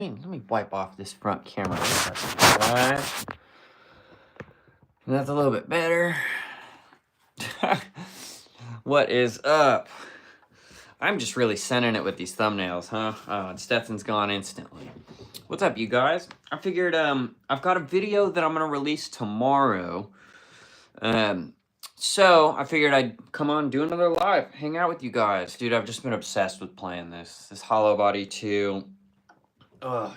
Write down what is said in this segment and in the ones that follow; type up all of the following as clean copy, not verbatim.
Let me wipe off this front camera. Right. That's a little bit better. What is up? I'm just really sending it with these thumbnails, huh? Oh, Stetson's gone instantly. What's up, you guys? I figured I've got a video that I'm gonna release tomorrow. So I figured I'd come on, do another live, hang out with you guys. Dude, I've just been obsessed with playing this Hollow Body 2.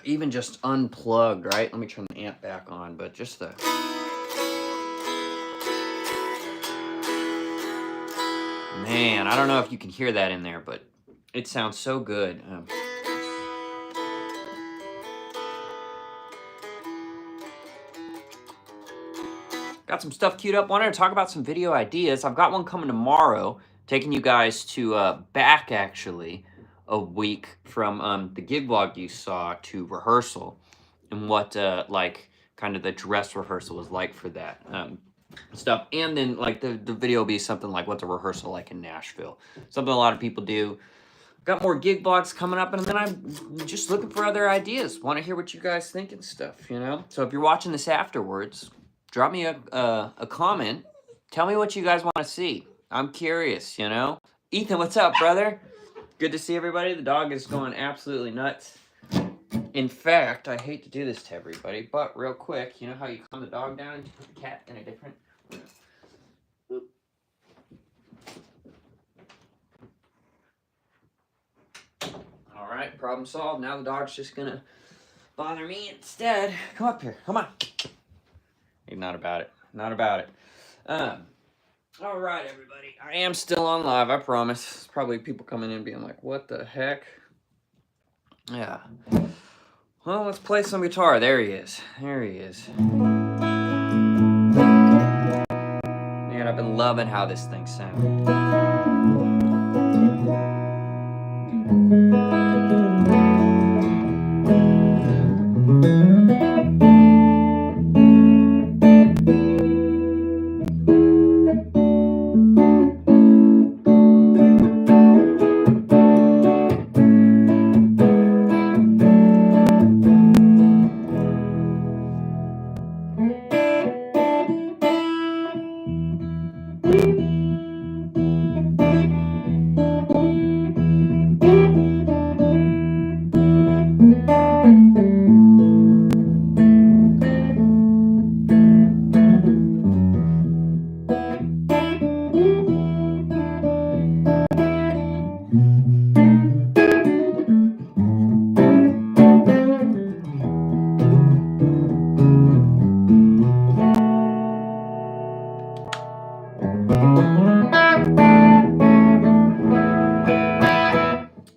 Even just unplugged, right? Let me turn the amp back on, but just the... Man, I don't know if you can hear that in there, but it sounds so good. Got some stuff queued up. Wanted to talk about some video ideas. I've got one coming tomorrow, taking you guys to back, actually, a week from the gig vlog you saw to rehearsal, and what, like, kind of the dress rehearsal was like for that stuff. And then, like, the video will be something like what's a rehearsal like in Nashville. Something a lot of people do. Got more gig vlogs coming up, and then I'm just looking for other ideas. Want to hear what you guys think and stuff, you know? So if you're watching this afterwards, drop me a comment. Tell me what you guys want to see. I'm curious, you know? Ethan, what's up, brother? Good to see everybody. The dog is going absolutely nuts. In fact, I hate to do this to everybody, but real quick, you know how you calm the dog down and you put the cat in a different... All right, problem solved. Now the dog's just gonna bother me instead. Come up here, come on. Not about it, not about it. All right, everybody. I am still on live, I promise. There's probably people coming in being like, what the heck? Yeah. Well, let's play some guitar. There he is. There he is. Man, I've been loving how this thing sounds.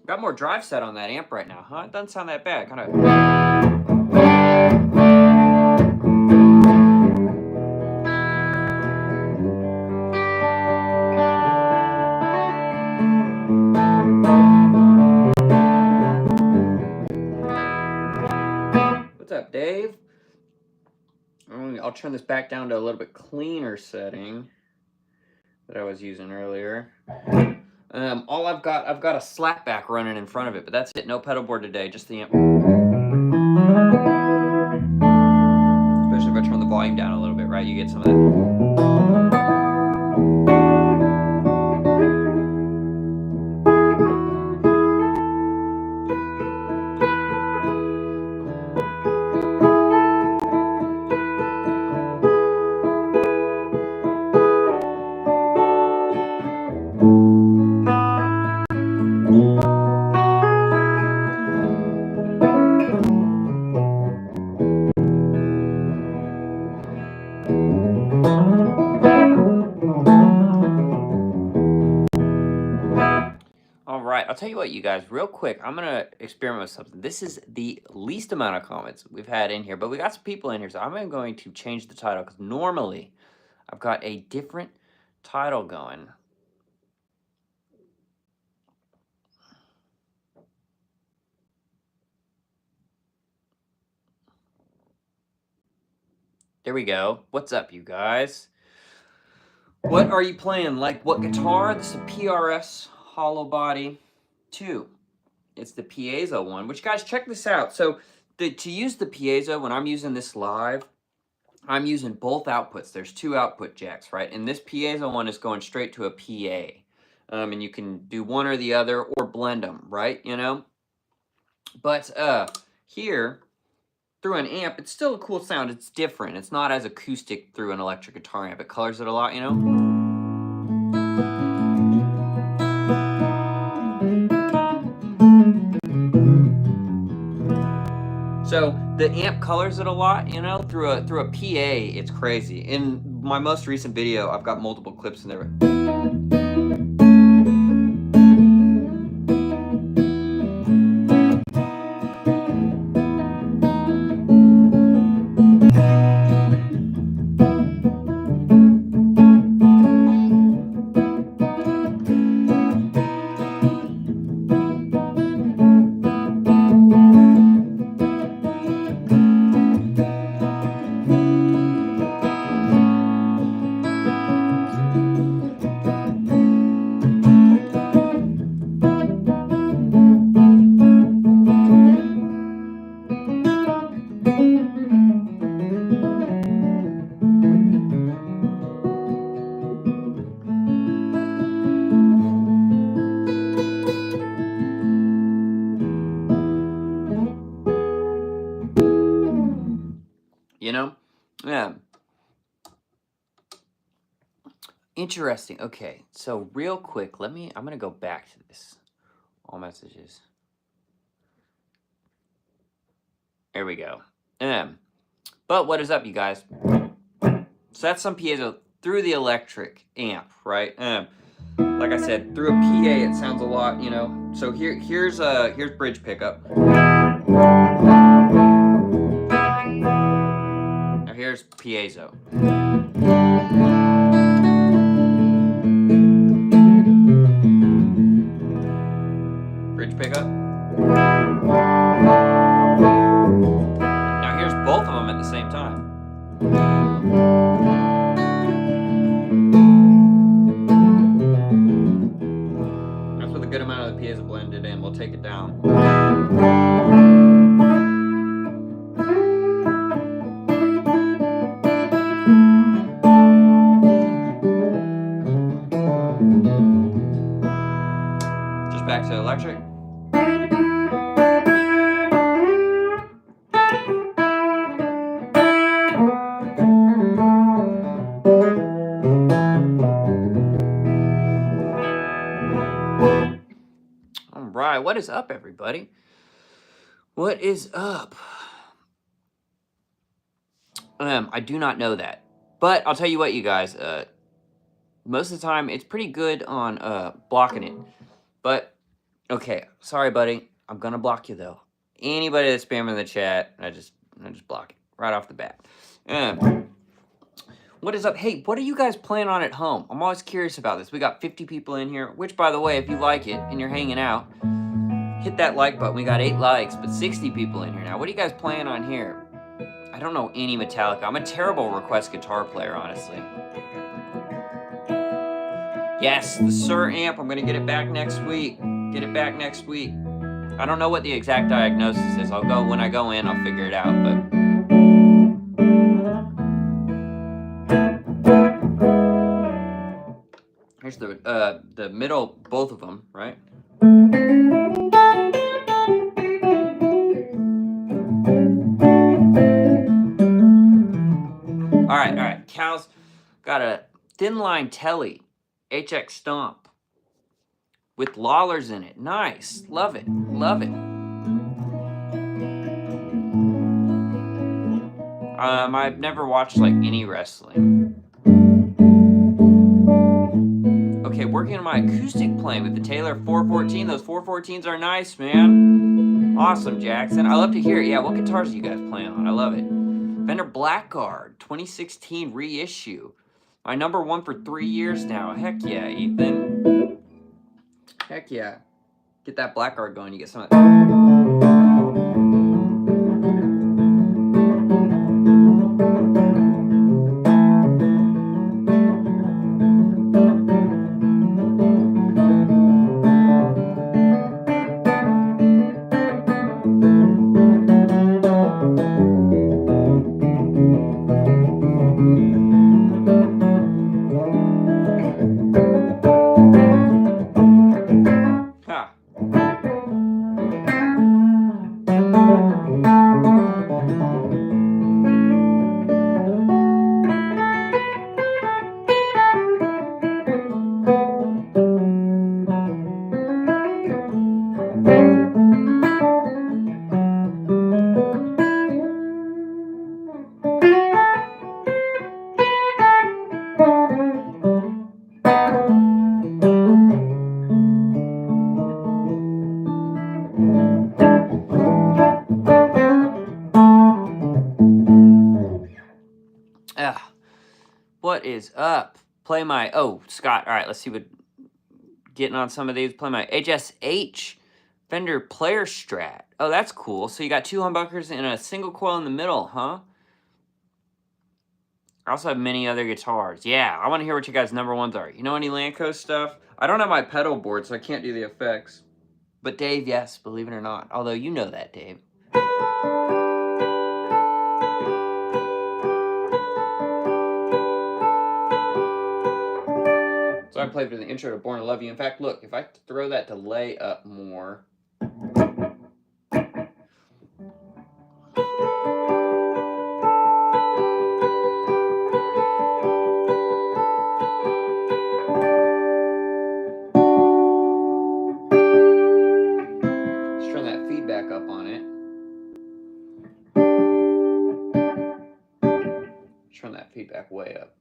Got more drive set on that amp right now, huh? It doesn't sound that bad. Kind of. What's up, Dave? I'll turn this back down to a little bit cleaner setting that I was using earlier. All I've got a slapback running in front of it, but that's it. No pedal board today, just the amp. Especially if I turn the volume down a little bit, right? You get some of that. I'll tell you what, you guys, real quick, I'm going to experiment with something. This is the least amount of comments we've had in here, but we got some people in here, so I'm going to change the title, because normally I've got a different title going. There we go. What's up, you guys? What are you playing? Like, what guitar? This is a PRS Hollow Body 2. It's the Piezo one, which, guys, check this out. So to use the piezo, when I'm using this live, I'm using both outputs. There's 2 output jacks, right? And this piezo one is going straight to a PA. And you can do one or the other or blend them, right? You know? But here, through an amp, it's still a cool sound. It's different. It's not as acoustic through an electric guitar amp. It colors it a lot, you know? So the amp colors it a lot, you know, through a PA. It's crazy. In my most recent video, I've got multiple clips in there. You know? Yeah. Interesting. Okay, so real quick, I'm going to go back to this. All messages. There we go. But what is up, you guys? So that's some piezo through the electric amp, right? Like I said, through a PA, it sounds a lot, you know? So here's bridge pickup. Now here's piezo. Bridge pickup. Now here's both of them at the same time. That's with a good amount of the piezo blended in. We'll take it down. Just back to electric. Alright, what is up, everybody? What is up? I do not know that. But I'll tell you what, you guys, most of the time it's pretty good on blocking it. But okay, sorry buddy. I'm gonna block you though. Anybody that's spamming the chat, I just block it right off the bat. What is up? Hey, what are you guys playing on at home? I'm always curious about this. We got 50 people in here, which, by the way, if you like it and you're hanging out, hit that like button. We got 8 likes, but 60 people in here now. What are you guys playing on here? I don't know any Metallica. I'm a terrible request guitar player, honestly. Yes, the Sir amp. I'm going to get it back next week. Get it back next week. I don't know what the exact diagnosis is. When I go in, I'll figure it out, but... Here's the middle, both of them, right? All right. Cal's got a thin line telly, HX Stomp, with Lawlers in it. Nice, love it, love it. I've never watched like any wrestling. Okay, working on my acoustic playing with the Taylor 414. Those 414s are nice, man. Awesome, Jackson. I love to hear it. Yeah, what guitars are you guys playing on? I love it. Fender Blackguard, 2016 reissue. My #1 for 3 years now. Heck yeah, Ethan. Heck yeah. Get that Blackguard going. You get some of that. is up? Play my, oh, Scott. All right, let's see what, getting on some of these. Play my HSH Fender Player Strat. Oh, that's cool. So you got 2 humbuckers and a single coil in the middle, huh? I also have many other guitars. Yeah, I want to hear what you guys' number ones are. You know any Lanco stuff? I don't have my pedal board, so I can't do the effects. But Dave, yes, believe it or not. Although you know that, Dave. So I played for the intro to Born to Love You. In fact, look, if I throw that delay up more. Let's turn that feedback up on it. Turn that feedback way up.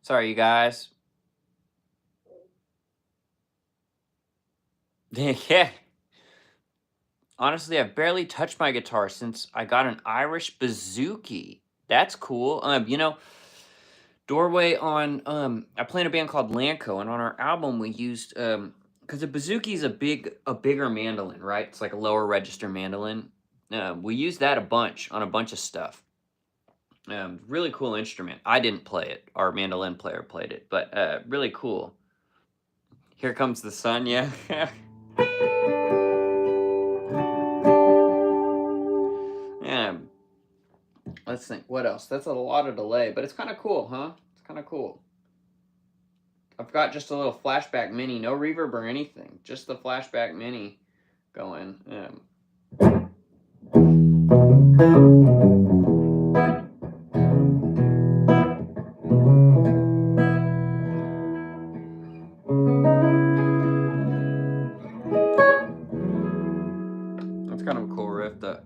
Sorry, you guys. Yeah. Honestly, I've barely touched my guitar since I got an Irish bouzouki. That's cool. You know, Doorway on I play in a band called Lanco, and on our album we used because a bouzouki is a bigger mandolin, right? It's like a lower register mandolin. We used that a bunch on a bunch of stuff. Really cool instrument. I didn't play it. Our mandolin player played it, but really cool. Here Comes the Sun, yeah. Yeah. Let's think. What else? That's a lot of delay, but it's kind of cool, huh? It's kind of cool. I've got just a little flashback mini, no reverb or anything, just the flashback mini going. That's kind of a cool riff, though.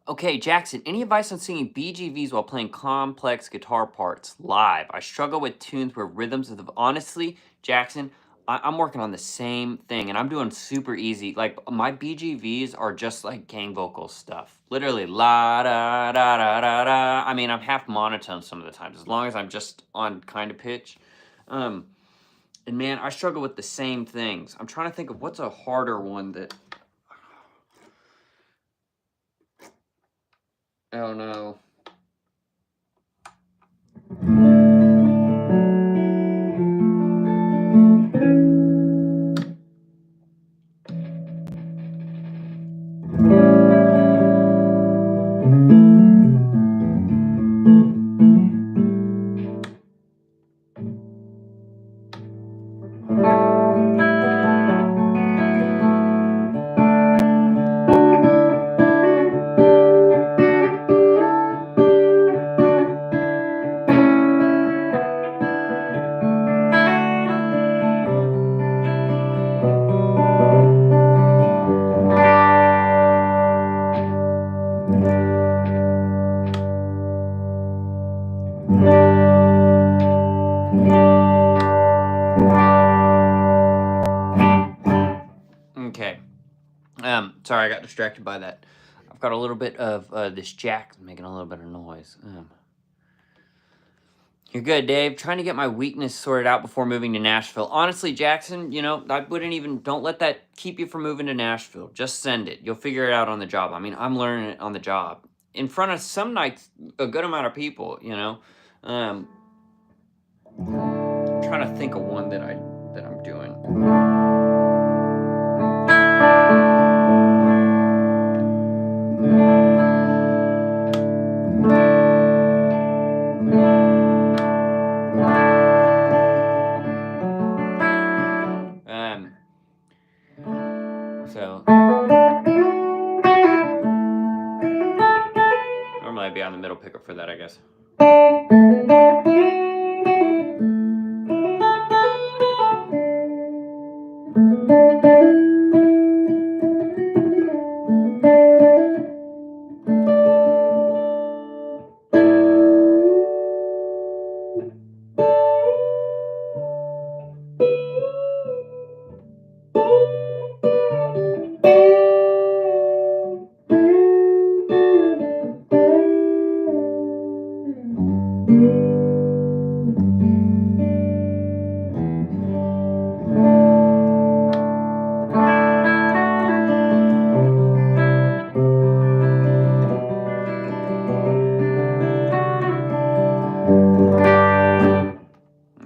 Okay, Jackson, any advice on singing BGVs while playing complex guitar parts live? I struggle with tunes where rhythms of honestly, Jackson, I'm working on the same thing and I'm doing super easy. Like my BGVs are just like gang vocal stuff. Literally la da da da da da. I mean, I'm half monotone some of the times as long as I'm just on kind of pitch. And man, I struggle with the same things. I'm trying to think of what's a harder one that oh no. Sorry, I got distracted by that. I've got a little bit of this jack making a little bit of noise. You're good, Dave. Trying to get my weakness sorted out before moving to Nashville. Honestly, Jackson, you know, I wouldn't even, don't let that keep you from moving to Nashville. Just send it. You'll figure it out on the job. I mean, I'm learning it on the job. In front of some nights, a good amount of people, you know. I'm trying to think of one that I'm doing. So normally I'd be on the middle pickup for that, I guess.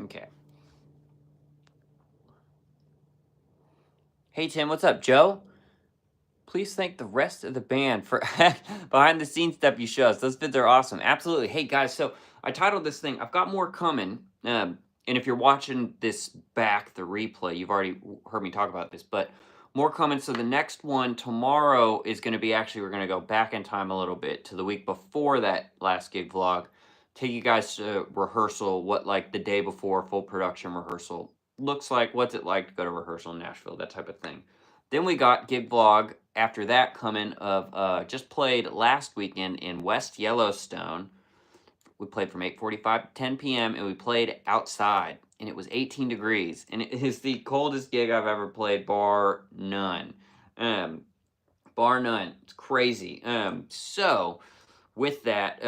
Okay. Hey, Tim, what's up, Joe? Please thank the rest of the band for behind the scenes stuff you show us. Those vids are awesome. Absolutely. Hey, guys, so I titled this thing, I've got more coming. And if you're watching this back, the replay, you've already heard me talk about this, but more coming. So the next one tomorrow is going to be, actually, we're going to go back in time a little bit to the week before that last gig vlog. Take you guys to rehearsal, what like the day before full production rehearsal looks like, what's it like to go to rehearsal in Nashville, that type of thing. Then we got gig vlog after that coming of just played last weekend in West Yellowstone. We played from 8:45 to 10 p.m. and we played outside and it was 18 degrees and it is the coldest gig I've ever played, bar none. Bar none. It's crazy. So with that,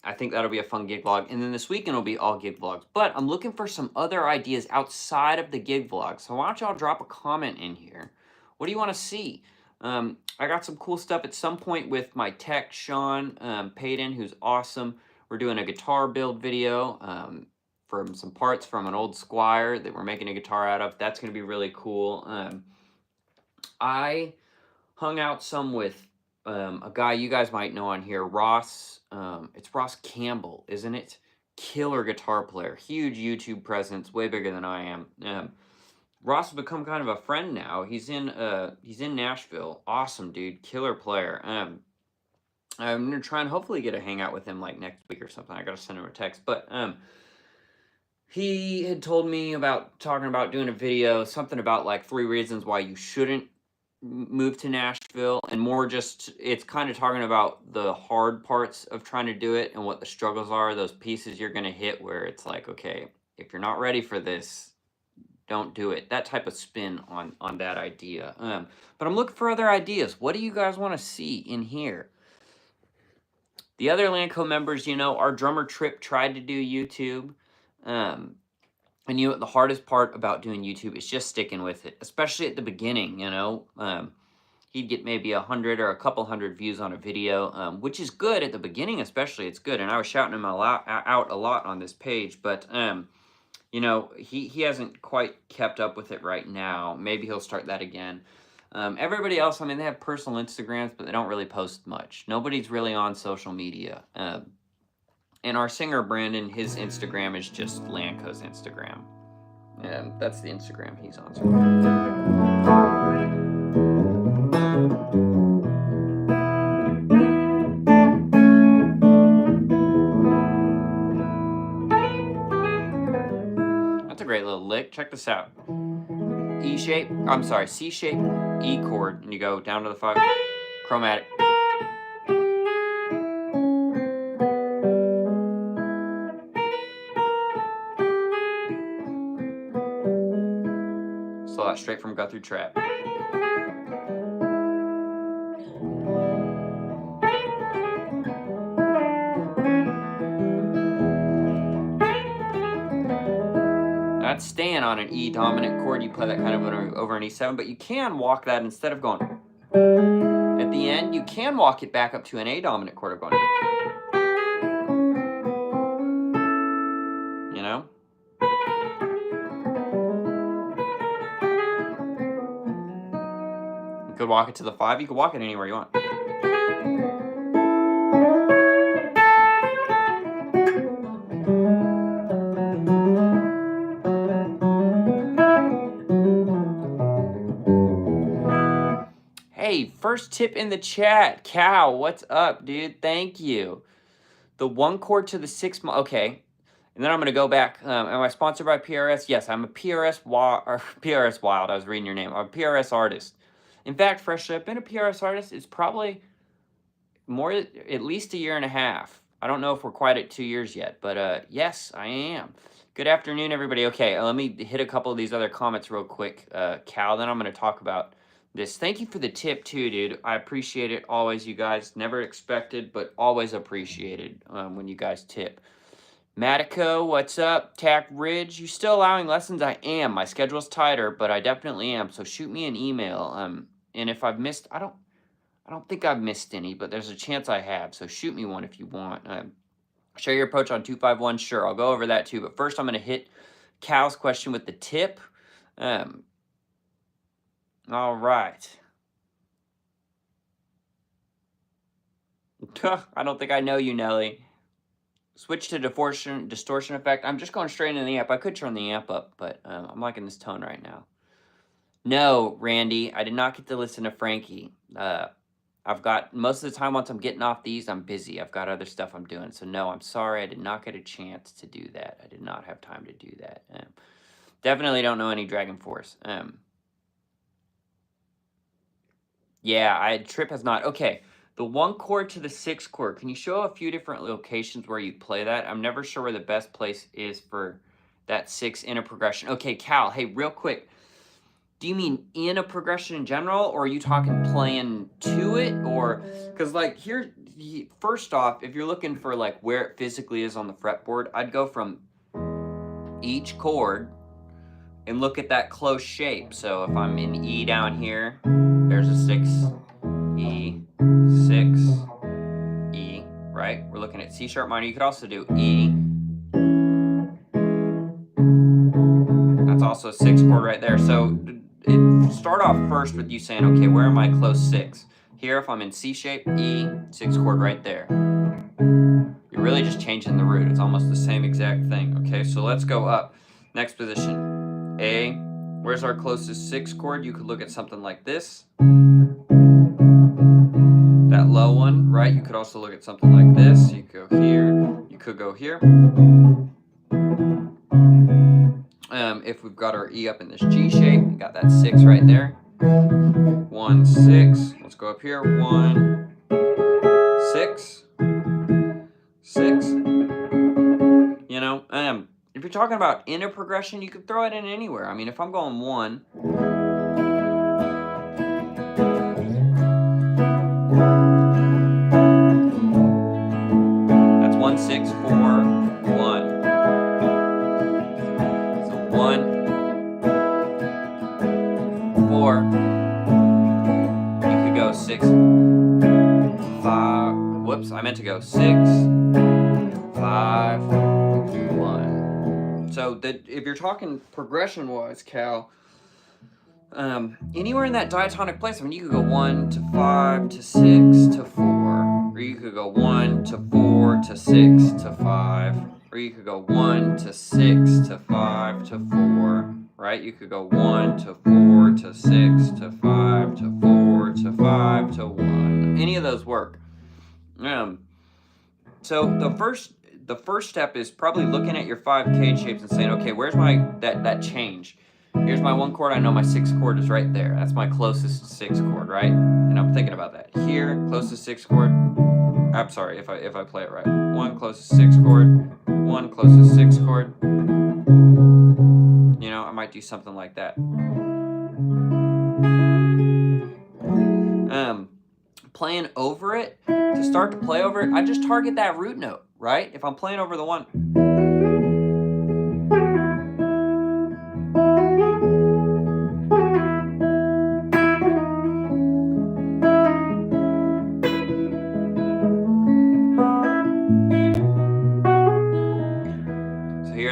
I think that'll be a fun gig vlog. And then this weekend will be all gig vlogs. But I'm looking for some other ideas outside of the gig vlog. So why don't y'all drop a comment in here? What do you want to see? I got some cool stuff at some point with my tech, Sean Payton, who's awesome. We're doing a guitar build video from some parts from an old Squire that we're making a guitar out of. That's going to be really cool. I hung out some with a guy you guys might know on here, Ross. It's Ross Campbell, isn't it? Killer guitar player, huge YouTube presence, way bigger than I am. Ross has become kind of a friend now. He's in Nashville. Awesome dude, killer player. I'm gonna try and hopefully get a hangout with him like next week or something. I gotta send him a text, but he had told me about talking about doing a video, something about like 3 reasons why you shouldn't move to Nashville, and more just, it's kind of talking about the hard parts of trying to do it and what the struggles are, those pieces you're going to hit where it's like, okay, if you're not ready for this, don't do it. That type of spin on that idea. But I'm looking for other ideas. What do you guys want to see in here? The other Landco members, you know, our drummer Trip tried to do YouTube. And you know, the hardest part about doing YouTube is just sticking with it, especially at the beginning, you know. He'd get maybe 100 or a couple hundred views on a video, which is good at the beginning, especially. It's good, and I was shouting him out a lot on this page, but you know, he hasn't quite kept up with it right now. Maybe he'll start that again. Everybody else, I mean, they have personal Instagrams, but they don't really post much. Nobody's really on social media. And our singer, Brandon, his Instagram is just Landco's Instagram. And that's the Instagram he's on. That's a great little lick. Check this out. E shape, I'm sorry, C shape, E chord, and you go down to the 5, chromatic. Slow that straight from Guthrie Trap. That's staying on an E dominant chord. You play that kind of over an E7, but you can walk that instead of going at the end. You can walk it back up to an A dominant chord of going. You know? You could walk it to the 5. You could walk it anywhere you want. Hey, first tip in the chat. Cal, what's up, dude? Thank you. The 1 chord to the 6. Okay. And then I'm going to go back. Am I sponsored by PRS? Yes, I'm a PRS Wild. I was reading your name. I'm a PRS artist. In fact, freshly, I've been a PRS artist. It's probably at least a year and a half. I don't know if we're quite at 2 years yet, but yes, I am. Good afternoon, everybody. Okay, let me hit a couple of these other comments real quick, Cal. Then I'm going to talk about this. Thank you for the tip too, dude. I appreciate it always, you guys. Never expected, but always appreciated when you guys tip. Matico, what's up? Tack Ridge, you still allowing lessons? I am. My schedule's tighter, but I definitely am. So shoot me an email. And if I've missed, I don't think I've missed any, but there's a chance I have. So shoot me one if you want. Share your approach on 251. Sure, I'll go over that too. But first, I'm going to hit Cal's question with the tip. All right. I don't think I know you, Nelly. Switch to distortion effect. I'm just going straight into the amp. I could turn the amp up, but I'm liking this tone right now. No, Randy, I did not get to listen to Frankie. I've got, most of the time once I'm getting off these, I'm busy. I've got other stuff I'm doing. So no, I'm sorry. I did not get a chance to do that. I did not have time to do that. Definitely don't know any Dragon Force. Yeah, Trip has not. Okay, the 1 chord to the 6 chord. Can you show a few different locations where you play that? I'm never sure where the best place is for that 6 in a progression. Okay, Cal, hey, real quick. Do you mean in a progression in general, or are you talking playing to it? Or, because like here, first off, if you're looking for like where it physically is on the fretboard, I'd go from each chord and look at that close shape. So if I'm in E down here, there's a 6, E, 6, E, right? We're looking at C sharp minor. You could also do E. That's also a 6 chord right there. So start off first with you saying, okay, where am I close 6? Here, if I'm in C shape, E, 6 chord right there. You're really just changing the root. It's almost the same exact thing. Okay, so let's go up. Next position, A. Where's our closest 6 chord? You could look at something like this. That low one, right? You could also look at something like this. You could go here. You could go here. If we've got our E up in this G shape, we got that 6 right there. 1, 6. Let's go up here. 1, 6, 6. You know, if you're talking about in a progression, you could throw it in anywhere. I mean, if I'm going 1, that's 1, 6, 4, 1. So 1, 4. You could go 6, 5. Whoops, I meant to go 6, 5, 1. So that if you're talking progression-wise, Cal, anywhere in that diatonic place, I mean, you could go 1 to 5 to 6 to 4, or you could go 1 to 4 to 6 to 5, or you could go 1 to 6 to 5 to 4, right? You could go 1 to 4 to 6 to 5 to 4 to 5 to 1. Any of those work. So the first step is probably looking at your 5 cage shapes and saying, okay, where's my that change? Here's my 1 chord. I know my 6 chord is right there. That's my closest 6 chord, right? And I'm thinking about that. Here, closest 6 chord. I'm sorry if I play it right. 1 closest 6 chord. 1 closest 6 chord. You know, I might do something like that. Playing over it, to start to play over it, I just target that root note, right? If I'm playing over the 1,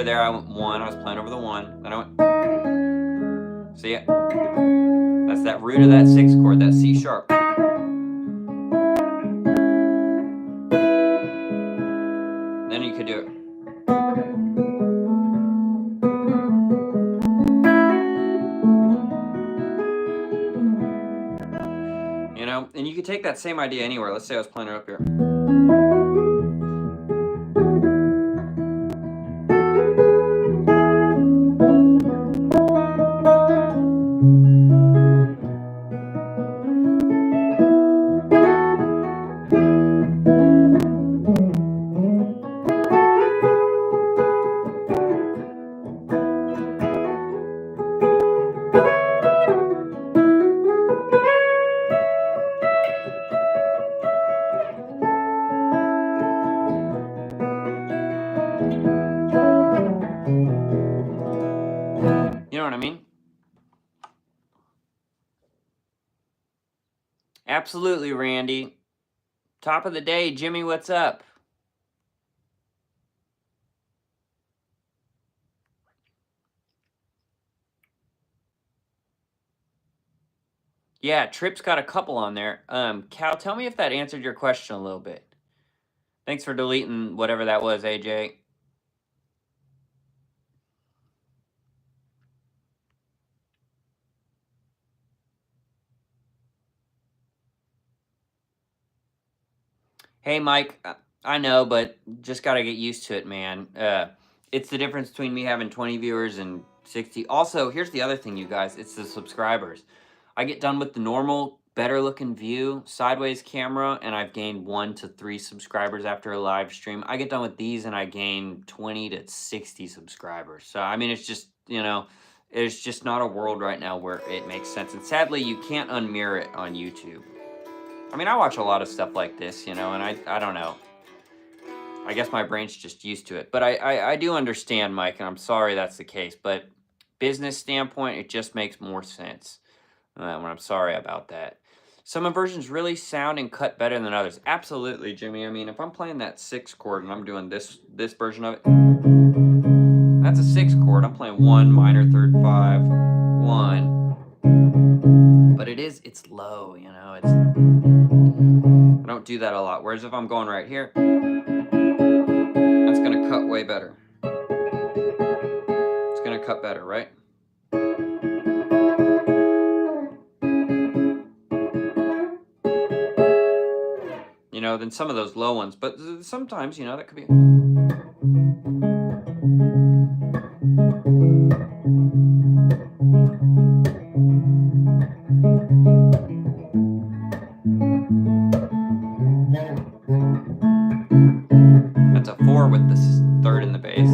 there, I went 1. I was playing over the 1. Then I went. See it? That's that root of that 6 chord, that C sharp. Then you could do it. You know, and you could take that same idea anywhere. Let's say I was playing it up here. You know what I mean? Absolutely, Randy. Top of the day, Jimmy, what's up? Yeah, Trip's got a couple on there. Cal, tell me if that answered your question a little bit. Thanks for deleting whatever that was, AJ. Hey, Mike, I know, but just got to get used to it, man. It's the difference between me having 20 viewers and 60. Also, here's the other thing, you guys. It's the subscribers. I get done with the normal, better-looking view, sideways camera, and I've gained 1 to 3 subscribers after a live stream. I get done with these, and I gain 20 to 60 subscribers. So, I mean, it's just, you know, there's just not a world right now where it makes sense. And sadly, you can't unmirror it on YouTube. I mean, I watch a lot of stuff like this, you know, and I don't know. I guess my brain's just used to it. But I do understand, Mike, and I'm sorry that's the case. But business standpoint, it just makes more sense. When I'm sorry about that. Some inversions really sound and cut better than others. Absolutely, Jimmy. I mean, if I'm playing that 6 chord and I'm doing this version of it, that's a 6 chord. I'm playing 1 minor, 3rd, 5, 1. But it's low, you know. I don't do that a lot. Whereas if I'm going right here, that's going to cut way better. It's going to cut better, right? You know, than some of those low ones. But sometimes, you know, that could be... That's a 4 with the 3rd in the bass.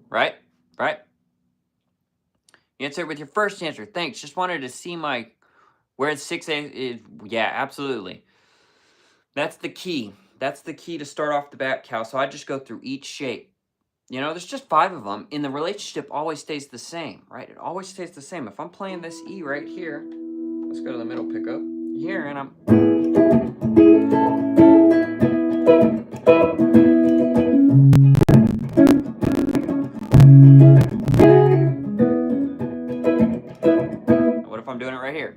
Right? You answered with your first answer. Thanks. Just wanted to see where it's 6A is. Yeah, absolutely. That's the key. That's the key to start off the bat, Cal. So I just go through each shape. You know, there's just 5 of them, and the relationship always stays the same, right? It always stays the same. If I'm playing this E right here, let's go to the middle pickup here, and I'm... What if I'm doing it right here?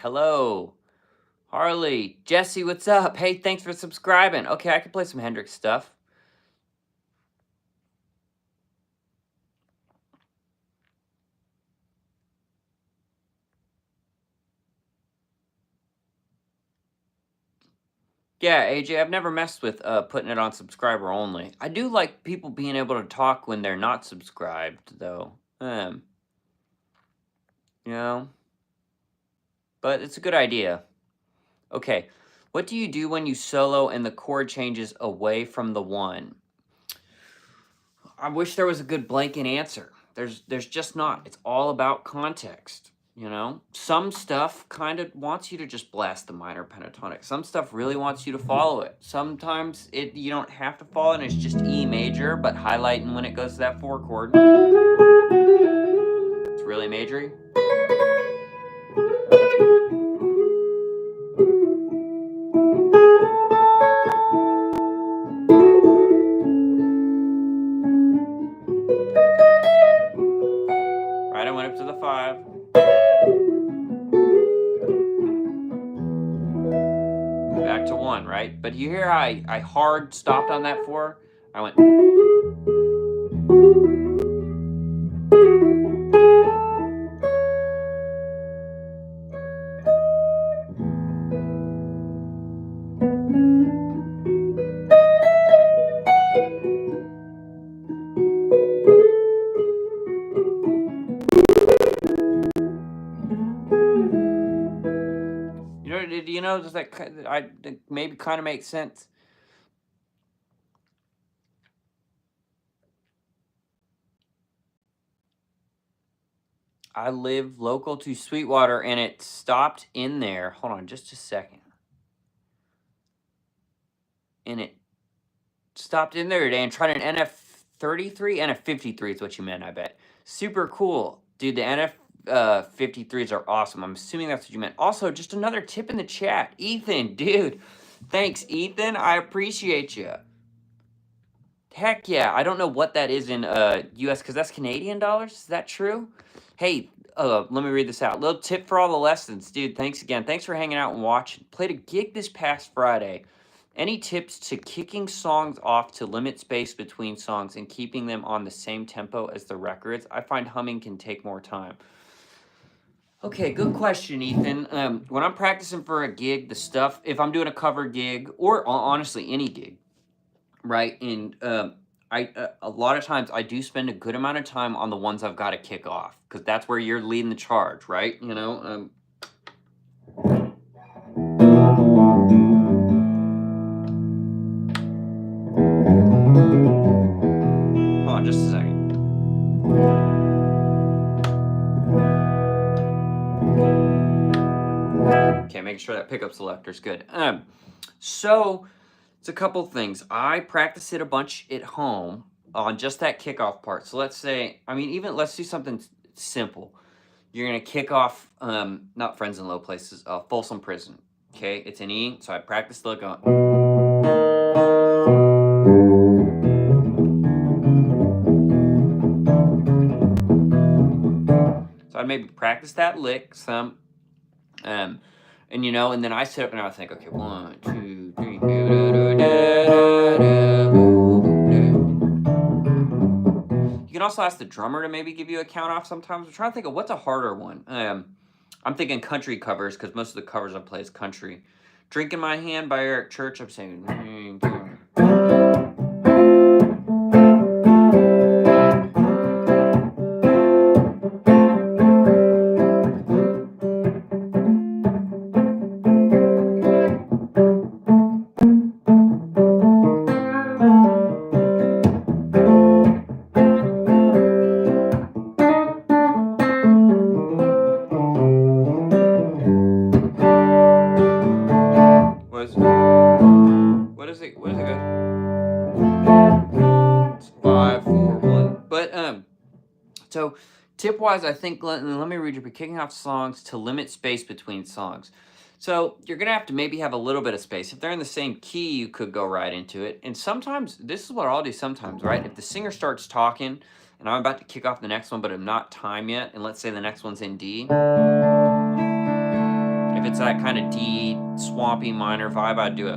hello. Harley, Jesse, what's up? Hey, thanks for subscribing. Okay, I can play some Hendrix stuff. Yeah, AJ, I've never messed with putting it on subscriber only. I do like people being able to talk when they're not subscribed, though. You know? But it's a good idea. Okay, what do you do when you solo and the chord changes away from the one? I wish there was a good blanket answer. There's just not. It's all about context. You know, some stuff kind of wants you to just blast the minor pentatonic. Some stuff really wants you to follow it. Sometimes you don't have to follow it, and it's just E major, but highlighting when it goes to that 4 chord. It's really majory. Right, I went up to the 5. Back to 1, right? But you hear how I hard stopped on that 4? I went. You know, does that maybe kind of makes sense? I live local to Sweetwater, and it stopped in there. Hold on just a second. And it stopped in there today and tried an NF33. NF53 is what you meant, I bet. Super cool. Dude, the NF53s are awesome. I'm assuming that's what you meant. Also, just another tip in the chat. Ethan, dude. Thanks, Ethan. I appreciate you. Heck yeah. I don't know what that is in US, because that's Canadian dollars. Is that true? Hey, let me read this out. Little tip for all the lessons. Dude, thanks again. Thanks for hanging out and watching. Played a gig this past Friday. Any tips to kicking songs off to limit space between songs and keeping them on the same tempo as the records? I find humming can take more time. Okay, good question, Ethan. When I'm practicing for a gig, the stuff, if I'm doing a cover gig, or honestly any gig, right? And a lot of times I do spend a good amount of time on the ones I've got to kick off, because that's where you're leading the charge, right? You know. Hold on, just a second. Okay, making sure that pickup selector's good. So it's a couple things. I practice it a bunch at home on just that kickoff part. So let's say, let's do something simple. You're gonna kick off, not Friends in Low Places, Folsom Prison. Okay, it's an E, so I practice the going. So I'd maybe practice that lick some, and and then I sit up and I would think, okay, 1, 2, 3. You can also ask the drummer to maybe give you a count off sometimes. I'm trying to think of what's a harder one. I'm thinking country covers, because most of the covers I play is country. Drink in My Hand by Eric Church. I'm saying. What is it? What is it go? It's 5, 4, 1. But so tip wise, I think let me read you. Kicking off songs to limit space between songs. So you're gonna have to maybe have a little bit of space. If they're in the same key, you could go right into it. And sometimes this is what I'll do. Sometimes, right? If the singer starts talking and I'm about to kick off the next one, but I'm not time yet, and let's say the next one's in D. If If it's that kind of D, swampy minor vibe, I'd do it.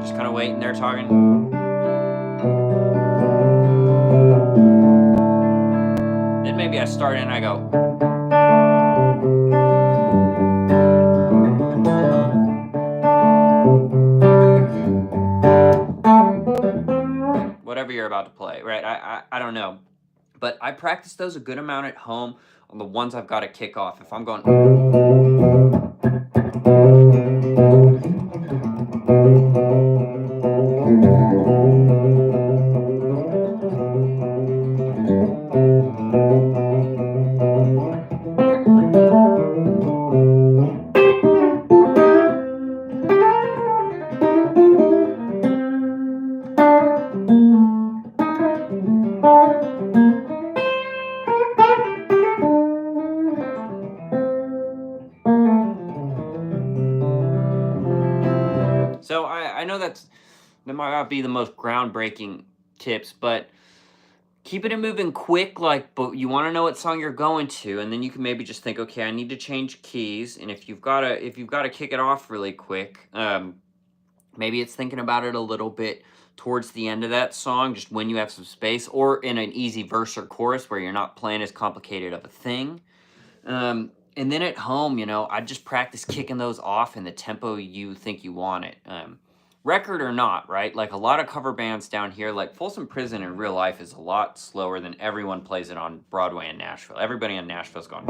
Just kind of waiting there talking. Then maybe I start and I go. Whatever you're about to play, right? I don't know. But I practice those a good amount at home on the ones I've got to kick off. If I'm going... So I know that might not be the most groundbreaking tips, but keeping it moving quick, but you want to know what song you're going to, and then you can maybe just think, okay, I need to change keys. And if you've got to kick it off really quick, maybe it's thinking about it a little bit towards the end of that song, just when you have some space, or in an easy verse or chorus where you're not playing as complicated of a thing. And then at home, I just practice kicking those off in the tempo you think you want it. Record or not, right? Like a lot of cover bands down here, like Folsom Prison in real life is a lot slower than everyone plays it on Broadway in Nashville. Everybody in Nashville's going...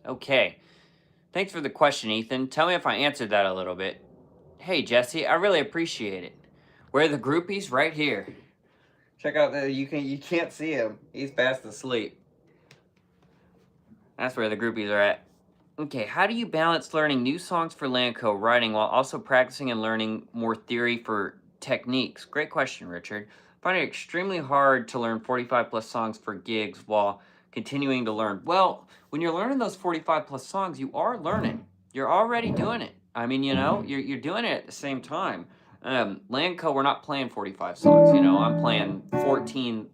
Okay, thanks for the question, Ethan. Tell me if I answered that a little bit. Hey, Jesse, I really appreciate it. Where are the groupies? Right here. Check out you can't see him. He's fast asleep. That's where the groupies are at. Okay, how do you balance learning new songs for Landco writing while also practicing and learning more theory for techniques? Great question, Richard. I find it extremely hard to learn 45 plus songs for gigs while continuing to learn. Well, when you're learning those 45 plus songs, you are learning. You're already doing it. I mean, you're doing it at the same time. Landco, we're not playing 45 songs. I'm playing 14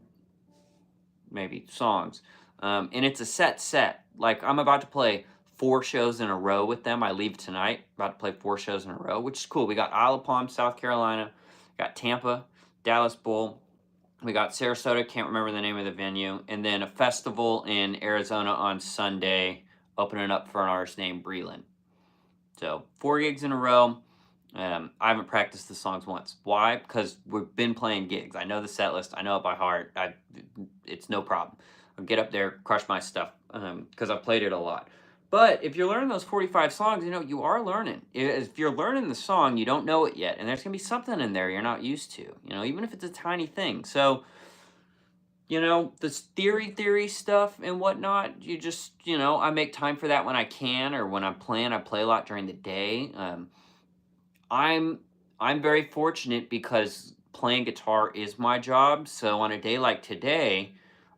maybe songs. And it's a set. Like I'm about to play 4 shows in a row with them. I leave tonight, about to play 4 shows in a row, which is cool. We got Isle of Palm, South Carolina, got Tampa, Dallas Bowl, we got Sarasota, can't remember the name of the venue, and then a festival in Arizona on Sunday, opening up for an artist named Breland. So 4 gigs in a row. I haven't practiced the songs once. Why? Because we've been playing gigs. I know the set list. I know it by heart. It's no problem. I'll get up there, crush my stuff, because I've played it a lot. But if you're learning those 45 songs, you are learning. If you're learning the song, you don't know it yet. And there's going to be something in there you're not used to, even if it's a tiny thing. So, this theory stuff and whatnot, you just, I make time for that when I can, or when I'm playing, I play a lot during the day. I'm very fortunate because playing guitar is my job. So on a day like today,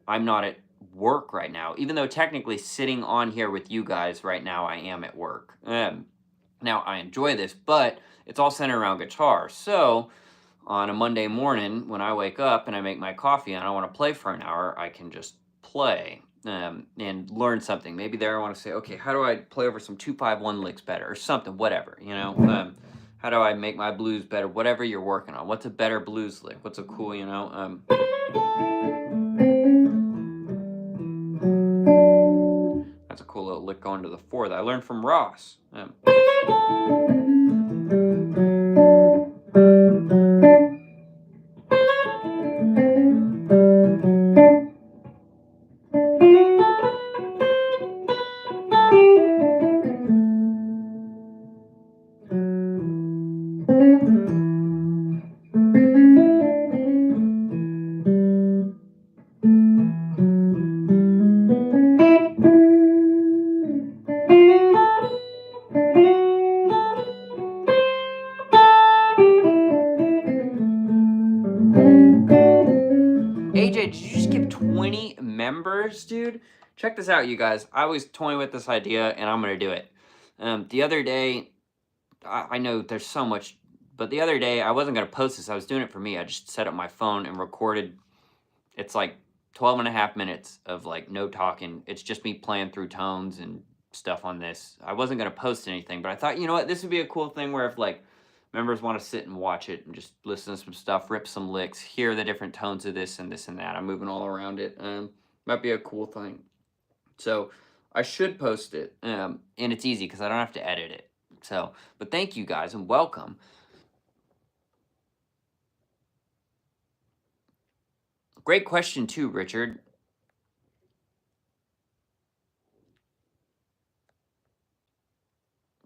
I'm not at work right now, even though technically sitting on here with you guys right now, I am at work. Now I enjoy this, but it's all centered around guitar. So on a Monday morning when I wake up and I make my coffee and I want to play for an hour, I can just play and learn something. Maybe there I want to say, okay, how do I play over some 2-5-1 licks better or something, whatever, how do I make my blues better? Whatever you're working on. What's a better blues lick? What's a cool, That's a cool little lick going to the 4 that I learned from Ross. members, dude. Check this out, you guys. I was toying with this idea, and I'm going to do it. The other day, I know there's so much, but the other day, I wasn't going to post this. I was doing it for me. I just set up my phone and recorded. It's like 12 and a half minutes of like no talking. It's just me playing through tones and stuff on this. I wasn't going to post anything, but I thought, you know what, this would be a cool thing where if like members want to sit and watch it and just listen to some stuff, rip some licks, hear the different tones of this and that. I'm moving all around it. Might be a cool thing. So I should post it, and it's easy because I don't have to edit it. So, but thank you guys and welcome. Great question too, Richard.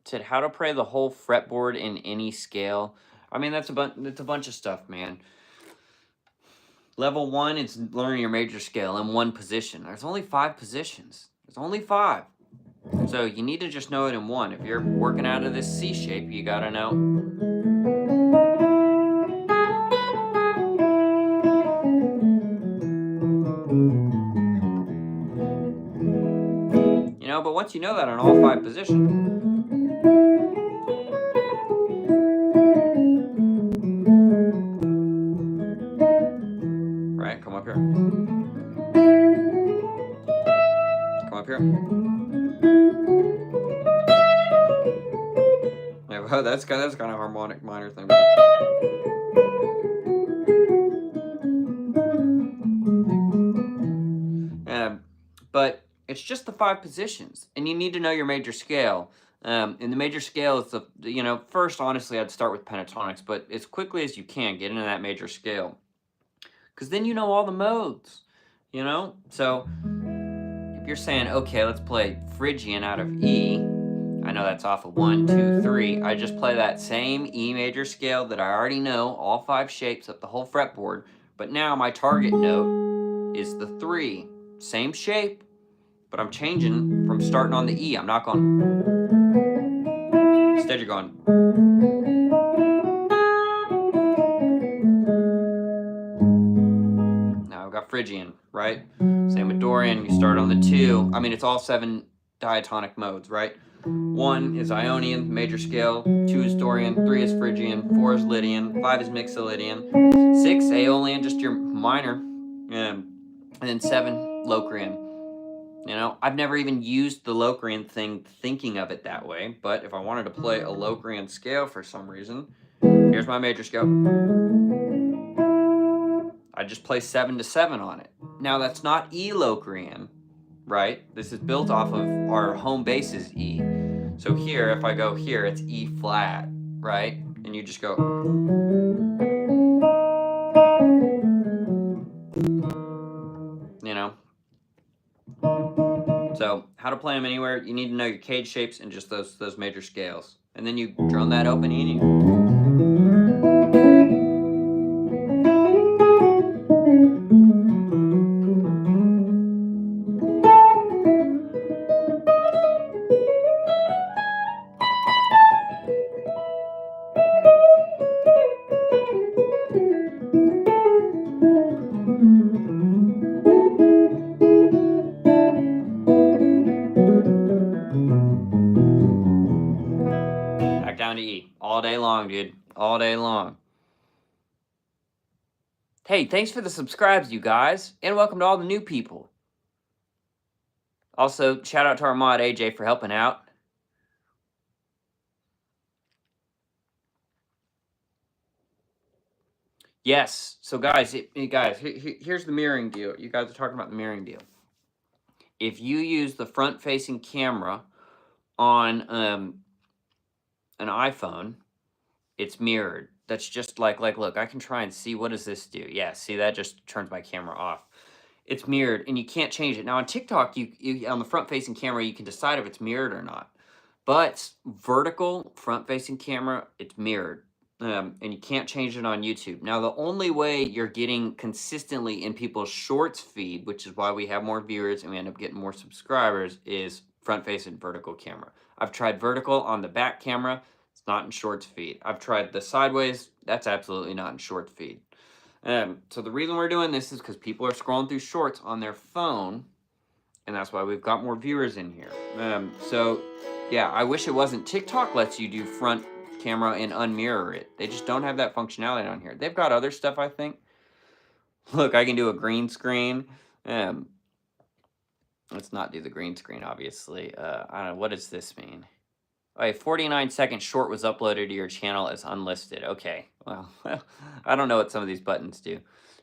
Said how to play the whole fretboard in any scale. I mean, that's a bunch of stuff, man. Level 1, it's learning your major scale in one position. There's only 5 positions. There's only 5. So you need to just know it in one. If you're working out of this C shape, you gotta know. You know, but once you know that on all 5 positions, right? Come up here. Come up here. Yeah, well, that's kind of harmonic minor thing. But it's just the 5 positions, and you need to know your major scale. And the major scale is you know, first, honestly, I'd start with pentatonics, but as quickly as you can, get into that major scale. Because then you know all the modes, you know? So if you're saying, okay, let's play Phrygian out of E, I know that's off of 1, 2, 3. I just play that same E major scale that I already know, all 5 shapes up the whole fretboard, but now my target note is the 3. Same shape, but I'm changing from starting on the E. I'm not going. Instead, you're going. Now I've got Phrygian, right? Same with Dorian. You start on the 2. I mean, it's all 7 diatonic modes, right? 1 is Ionian, major scale. 2 is Dorian. 3 is Phrygian. 4 is Lydian. 5 is Mixolydian. 6, Aeolian, just your minor. And then 7, Locrian. You know, I've never even used the Locrian thing thinking of it that way, but if I wanted to play a Locrian scale for some reason, here's my major scale. I just play 7 to 7 on it. Now that's not E Locrian, right? This is built off of our home base is E. So here, if I go here, it's E flat, right? And you just go. You know? So how to play them anywhere, you need to know your cage shapes and just those major scales. And then you drone that open and you. Down to E. All day long, dude. All day long. Hey, thanks for the subscribes, you guys. And welcome to all the new people. Also, shout out to our mod, AJ, for helping out. Yes. So, guys, here's the mirroring deal. You guys are talking about the mirroring deal. If you use the front-facing camera on an iPhone, it's mirrored. That's just like, look, I can try and see, what does this do? Yeah, see, that just turns my camera off. It's mirrored, and you can't change it. Now, on TikTok, you on the front-facing camera, you can decide if it's mirrored or not. But vertical, front-facing camera, it's mirrored. And you can't change it on YouTube. Now, the only way you're getting consistently in people's shorts feed, which is why we have more viewers and we end up getting more subscribers, is front-facing vertical camera. I've tried vertical on the back camera. It's not in shorts feed. I've tried the sideways. That's absolutely not in short feed. So the reason we're doing this is because people are scrolling through shorts on their phone, and that's why we've got more viewers in here. So yeah, I wish it wasn't. TikTok lets you do front camera and unmirror it. They just don't have that functionality on here. They've got other stuff, I think. Look, I can do a green screen. Let's not do the green screen, obviously. I don't know, what does this mean? A 49-second short was uploaded to your channel as unlisted. Okay, well, I don't know what some of these buttons do.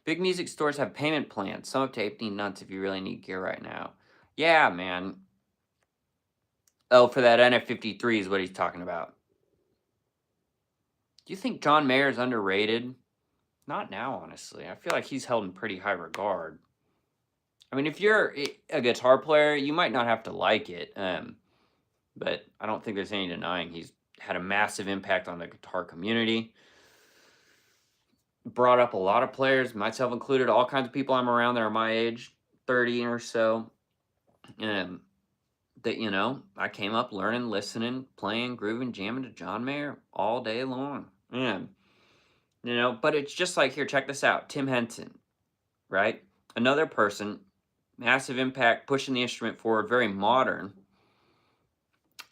Big music stores have payment plans. Some up to 18 nuts if you really need gear right now. Yeah, man. Oh, for that NF53 is what he's talking about. Do you think John Mayer is underrated? Not now, honestly. I feel like he's held in pretty high regard. I mean, if you're a guitar player, you might not have to like it. But I don't think there's any denying he's had a massive impact on the guitar community. Brought up a lot of players, myself included, all kinds of people I'm around that are my age, 30 or so. That, you know, I came up learning, listening, playing, grooving, jamming to John Mayer all day long. You know, but it's just like, here, check this out. Tim Henson, right? Another person, massive impact, pushing the instrument forward, very modern.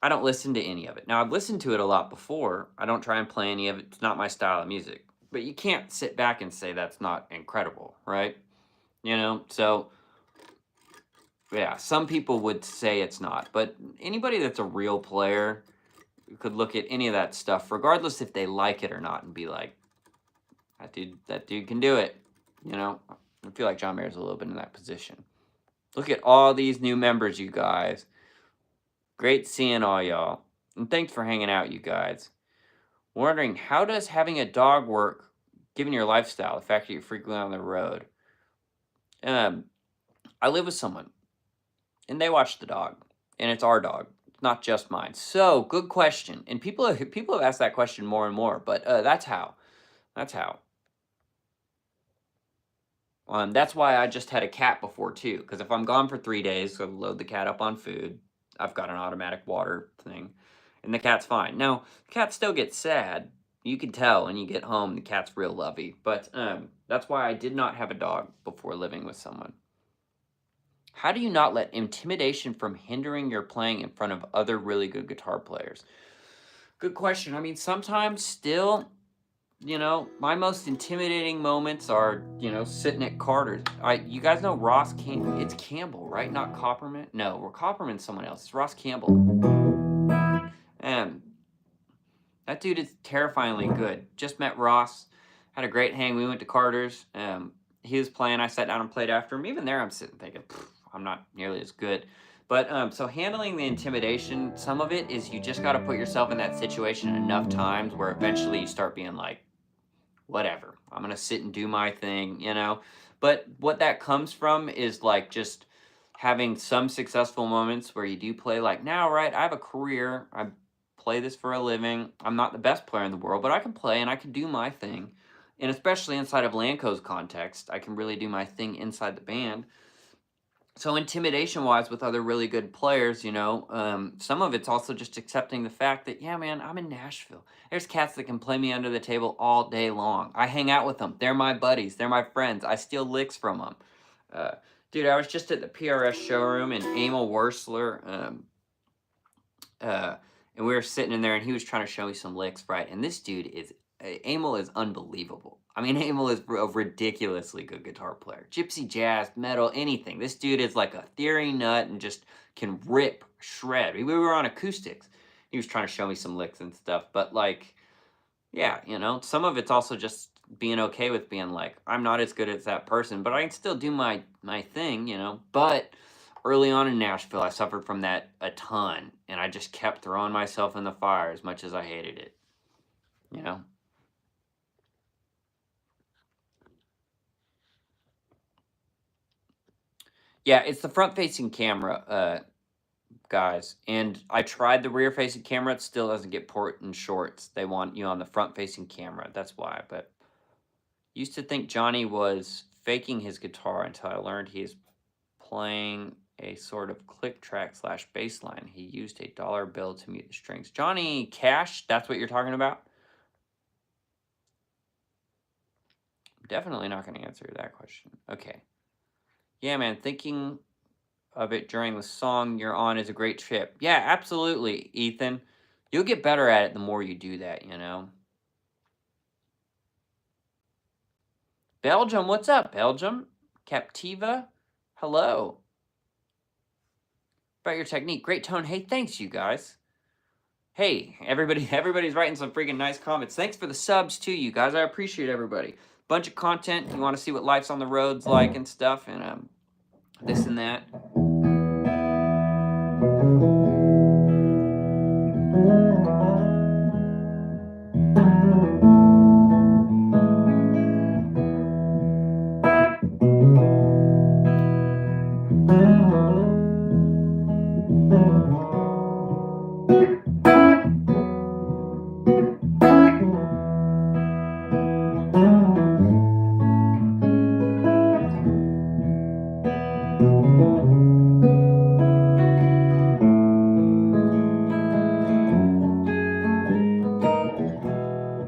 I don't listen to any of it. Now, I've listened to it a lot before. I don't try and play any of it. It's not my style of music. But you can't sit back and say that's not incredible, right? You know, so yeah, some people would say it's not. But anybody that's a real player could look at any of that stuff, regardless if they like it or not, and be like, that dude can do it. You know, I feel like John Mayer's a little bit in that position. Look at all these new members, you guys. Great seeing all y'all. And thanks for hanging out, you guys. Wondering, how does having a dog work given your lifestyle, the fact that you're frequently on the road? I live with someone, and they watch the dog, and it's our dog. It's not just mine. So, good question. And people have asked that question more and more, but that's how. That's how. That's why I just had a cat before, too, because if I'm gone for 3 days, so load the cat up on food. I've got an automatic water thing, and the cat's fine. Now, the cat still gets sad. You can tell when you get home the cat's real lovey. But that's why I did not have a dog before living with someone. How do you not let intimidation from hindering your playing in front of other really good guitar players? Good question. I mean, sometimes still, you know, my most intimidating moments are, you know, sitting at Carter's. You guys know Ross Campbell? It's Campbell, right? Not Copperman? No, Copperman's someone else. It's Ross Campbell. That dude is terrifyingly good. Just met Ross. Had a great hang. We went to Carter's. He was playing. I sat down and played after him. Even there, I'm sitting thinking, I'm not nearly as good. But so handling the intimidation, some of it is you just got to put yourself in that situation enough times where eventually you start being like, whatever, I'm going to sit and do my thing, you know? But what that comes from is like just having some successful moments where you do play like, now, right, I have a career. I play this for a living. I'm not the best player in the world, but I can play and I can do my thing. And especially inside of Lanco's context, I can really do my thing inside the band. So intimidation-wise with other really good players, you know, some of it's also just accepting the fact that, yeah, man, I'm in Nashville. There's cats that can play me under the table all day long. I hang out with them. They're my buddies. They're my friends. I steal licks from them. Dude, I was just at the PRS showroom and Emil Wursler, and we were sitting in there and he was trying to show me some licks, right? And this dude Emil is unbelievable. I mean, Emil is a ridiculously good guitar player. Gypsy jazz, metal, anything. This dude is like a theory nut and just can rip, shred. We were on acoustics. He was trying to show me some licks and stuff. But like, yeah, you know, some of it's also just being okay with being like, I'm not as good as that person, but I can still do my thing, you know. But early on in Nashville, I suffered from that a ton. And I just kept throwing myself in the fire as much as I hated it, you know. Yeah, it's the front-facing camera, guys. And I tried the rear-facing camera. It still doesn't get port in shorts. They want you on the front-facing camera. That's why. But used to think Johnny was faking his guitar until I learned he's playing a sort of click track / bass line. He used a dollar bill to mute the strings. Johnny Cash, that's what you're talking about? Definitely not going to answer that question. Okay. Yeah, man, thinking of it during the song you're on is a great trip. Yeah, absolutely, Ethan. You'll get better at it the more you do that, you know? Belgium, what's up, Belgium? Captiva, hello. About your technique, great tone. Hey, thanks, you guys. Hey, everybody's writing some freaking nice comments. Thanks for the subs, too, you guys. I appreciate everybody. Bunch of content. You want to see what life's on the road's like and stuff, and this and that.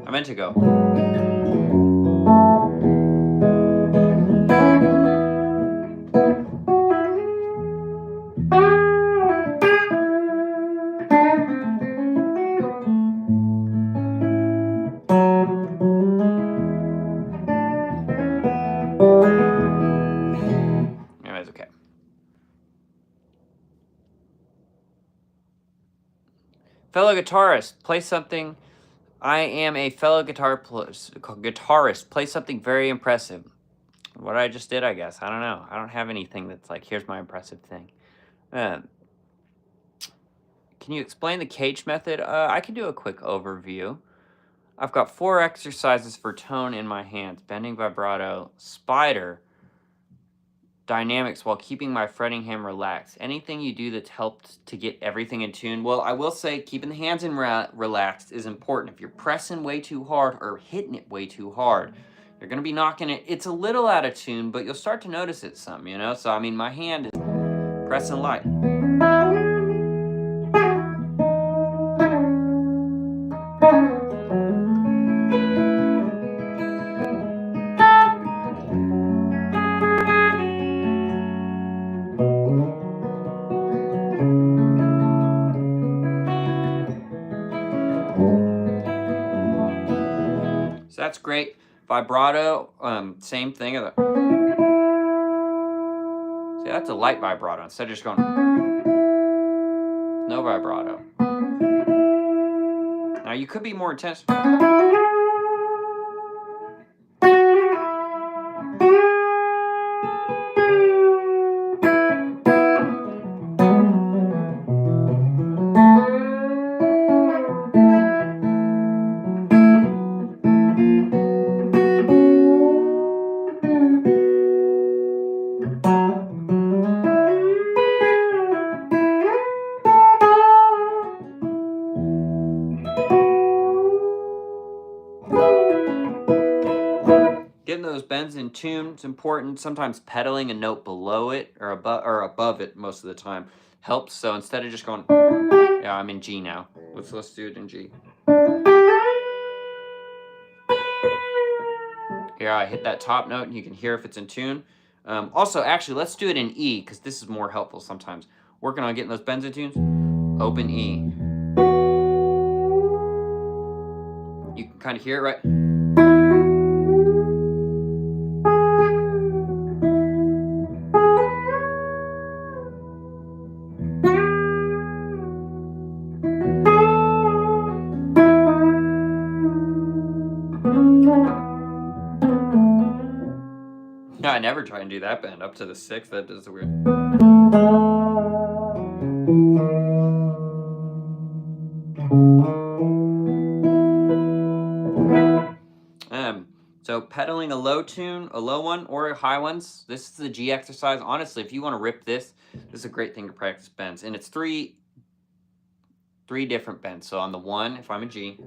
I meant to go. Anyways, okay. Fellow guitarist, play something. I am a fellow guitarist. Play something very impressive. What I just did, I guess. I don't know. I don't have anything that's like, here's my impressive thing. Can you explain the cage method? I can do a quick overview. I've got 4 exercises for tone in my hands. Bending, vibrato, spider, dynamics while keeping my fretting hand relaxed. Anything you do that's helped to get everything in tune. Well, I will say keeping the hands in relaxed is important. If you're pressing way too hard or hitting it way too hard, you're going to be knocking it. It's a little out of tune, but you'll start to notice it some, you know? So, I mean, my hand is pressing light. So that's great. Vibrato, same thing. See, that's a light vibrato instead of just going no vibrato. Now you could be more intense. Getting those bends in tune is important. Sometimes pedaling a note below it or above it most of the time helps. So instead of just going, yeah, I'm in G now. Let's do it in G. Here I hit that top note and you can hear if it's in tune. Also, actually, let's do it in E because this is more helpful sometimes. Working on getting those bends in tunes. Open E. You can kind of hear it, right? No, I never try and do that bend up to the 6th. That does the weird. So pedaling a low tune, a low one, or high ones. This is the G exercise. Honestly, if you want to rip this is a great thing to practice bends. And it's three different bends. So on the 1, if I'm a G.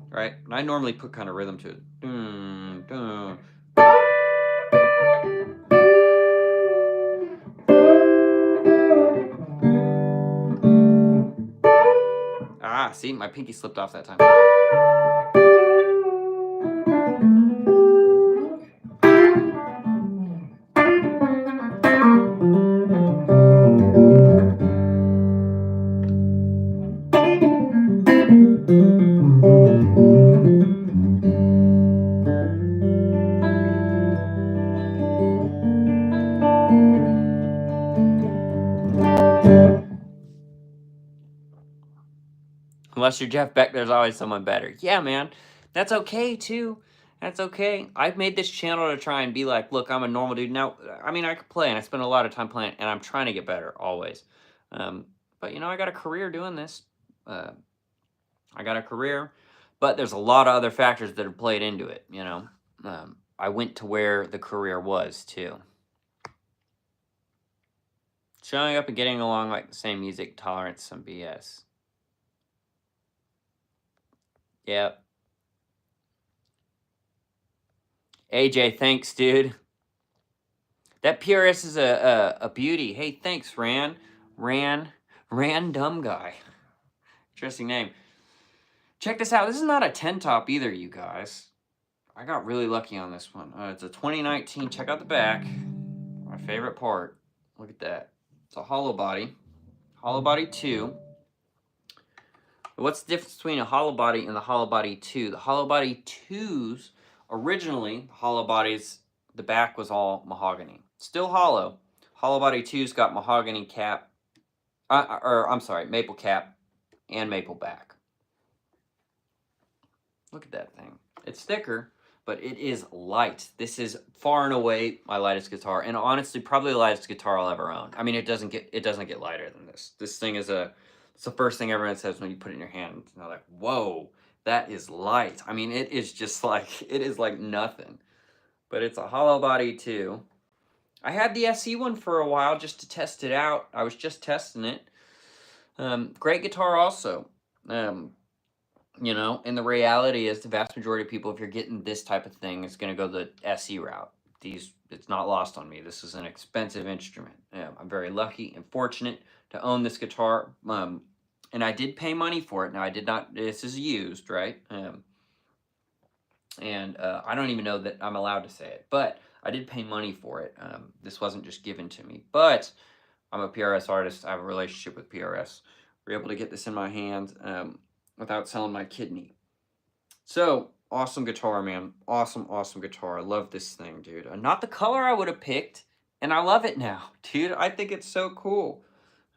Right? And I normally put kind of rhythm to it. Ah, see, my pinky slipped off that time. Unless you're Jeff Beck, there's always someone better. Yeah, man. That's okay, too. That's okay. I've made this channel to try and be like, look, I'm a normal dude. Now, I mean, I could play, and I spend a lot of time playing, and I'm trying to get better, always. But, you know, I got a career doing this. I got a career, but there's a lot of other factors that have played into it, you know. I went to where the career was, too. Showing up and getting along like the same music, tolerance, some BS. Yep. AJ, thanks, dude. That PRS is a beauty. Hey, thanks, Random Guy. Interesting name. Check this out. This is not a 10 top either, you guys. I got really lucky on this one. It's a 2019. Check out the back. My favorite part. Look at that. It's a hollow body. Hollow body 2. What's the difference between a hollow body and the hollow body 2? The hollow body 2s, originally, the hollow bodies, the back was all mahogany. Still hollow. Hollow body 2's got mahogany cap, I'm sorry, maple cap and maple back. Look at that thing. It's thicker, but it is light. This is far and away my lightest guitar, and honestly, probably the lightest guitar I'll ever own. I mean, it doesn't get lighter than this. This thing is it's the first thing everyone says when you put it in your hand. And they're like, whoa, that is light. I mean, it is just like, it is like nothing. But it's a hollow body too. I had the SE one for a while just to test it out. I was just testing it. Great guitar also. You know, and the reality is the vast majority of people, if you're getting this type of thing, it's going to go the SE route. It's not lost on me. This is an expensive instrument. I'm very lucky and fortunate to own this guitar. And I did pay money for it. Now, I did not, this is used, right? I don't even know that I'm allowed to say it, but I did pay money for it. This wasn't just given to me, but I'm a PRS artist. I have a relationship with PRS. We're able to get this in my hands without selling my kidney. So, awesome guitar, man. Awesome, awesome guitar. I love this thing, dude. Not the color I would have picked, and I love it now, dude. I think it's so cool.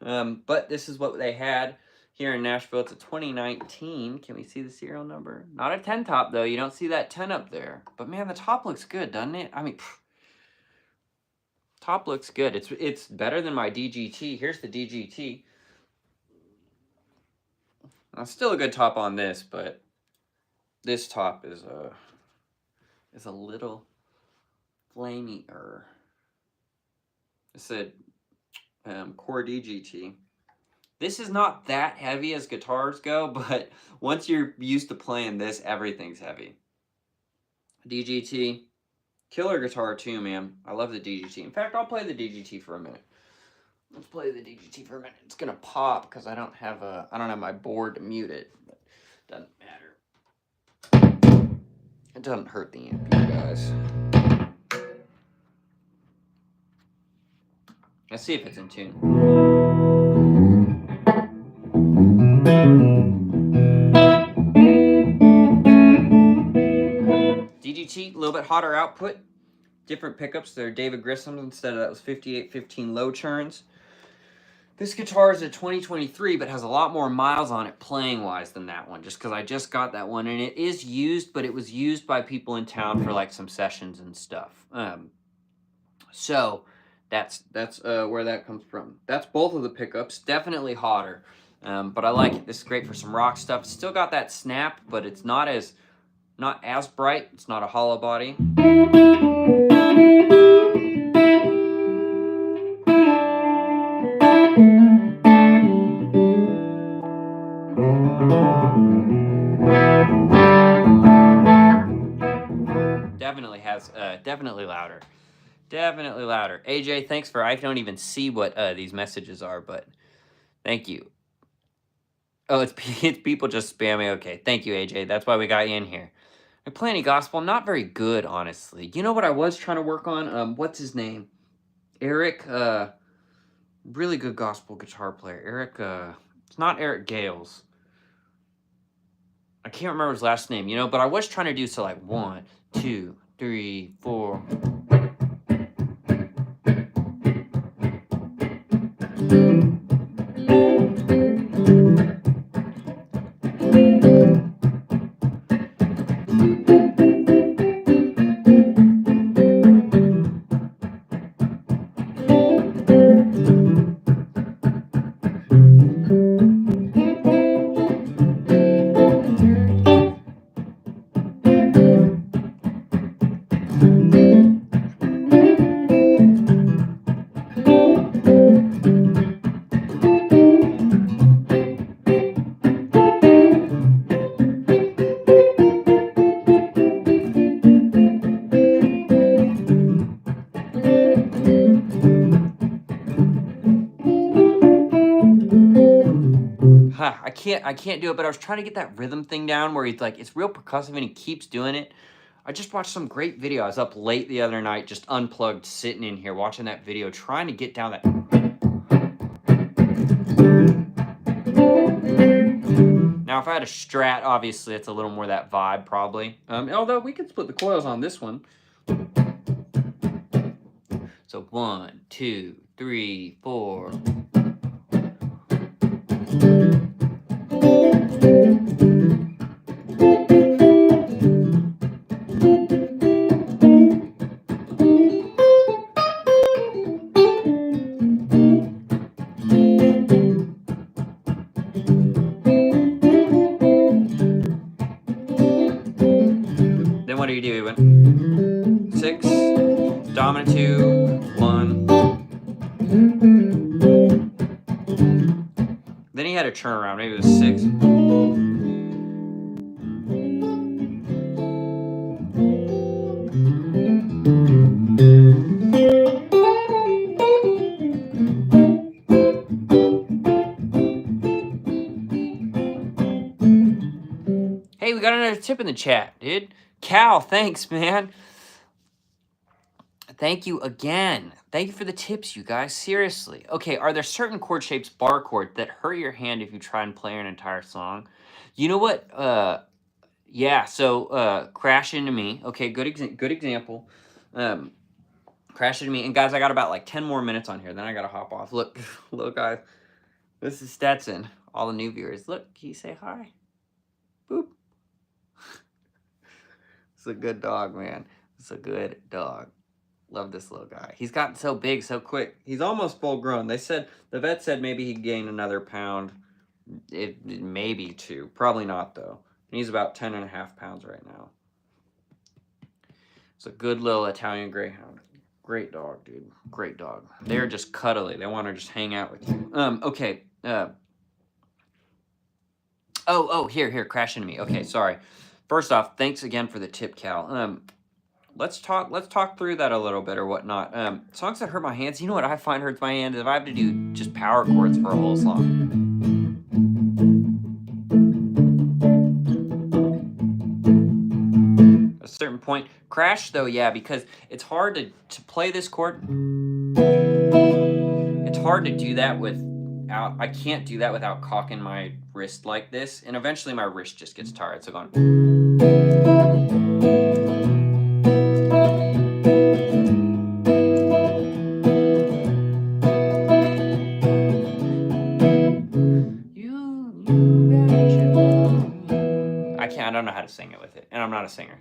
But this is what they had here in Nashville. It's a 2019. Can we see the serial number? Not a 10 top, though. You don't see that 10 up there. But, man, the top looks good, doesn't it? I mean, top looks good. It's better than my DGT. Here's the DGT. Now, still a good top on this, but this top is a little flamier. It's a chord DGT. This is not that heavy as guitars go, but once you're used to playing this, everything's heavy. DGT, killer guitar too, man. I love the DGT. In fact, I'll play the DGT for a minute. Let's play the DGT for a minute. It's gonna pop because I don't have my board to mute it. But it doesn't matter. It doesn't hurt the amp, you guys. Let's see if it's in tune. DGT, a little bit hotter output. Different pickups. They're David Grissom's instead of that was 5815 low turns. This guitar is a 2023, but has a lot more miles on it playing-wise than that one, just because I just got that one. And it is used, but it was used by people in town for, like, some sessions and stuff. So that's where that comes from. That's both of the pickups. Definitely hotter, but I like it. This is great for some rock stuff. It's still got that snap, but it's not as bright. It's not a hollow body. definitely has, definitely louder. Definitely louder. AJ, thanks for, I don't even see what these messages are, but thank you. Oh, it's people just spamming. Okay, thank you, AJ. That's why we got you in here. I play any gospel? Not very good, honestly. You know what I was trying to work on? What's his name? Eric, really good gospel guitar player. Eric, it's not Eric Gales. I can't remember his last name, you know, but I was trying to do so like 1, 2, 3, 4. I can't do it, but I was trying to get that rhythm thing down where he's like, it's real percussive and he keeps doing it. I just watched some great video. I was up late the other night, just unplugged, sitting in here, watching that video, trying to get down that. Now, if I had a Strat, obviously it's a little more that vibe, probably. Although we could split the coils on this one. So 1, 2, 3, 4. Then what do you do? He went 6, dominant 2, 1. Then he had a turnaround. Maybe it was 6. Hey, we got another tip in the chat, dude. Cal, thanks, man. Thank you again. Thank you for the tips, you guys. Seriously. Okay, are there certain chord shapes, bar chord, that hurt your hand if you try and play an entire song? You know what? Yeah, so Crash Into Me. Okay, good example. Crash Into Me. And guys, I got about like 10 more minutes on here. Then I got to hop off. Look, look, guys. This is Stetson. All the new viewers. Look, can you say hi? Boop. It's a good dog, man. It's a good dog. Love this little guy. He's gotten so big so quick. He's almost full grown. They said, the vet said maybe he'd gain another pound. Maybe 2. Probably not, though. He's about 10.5 pounds right now. It's a good little Italian Greyhound. Great dog, dude. Great dog. They're just cuddly. They want to just hang out with you. Okay. Here, Crash Into Me. Okay, sorry. First off, thanks again for the tip, Cal. Let's talk through that a little bit or whatnot. Songs that hurt my hands. You know what I find hurts my hands? If I have to do just power chords for a whole song. A certain point. Crash, though, yeah, because it's hard to play this chord. It's hard to do that without, I can't do that without cocking my wrist like this. And eventually my wrist just gets tired. So going. I don't know how to sing it with it, and I'm not a singer.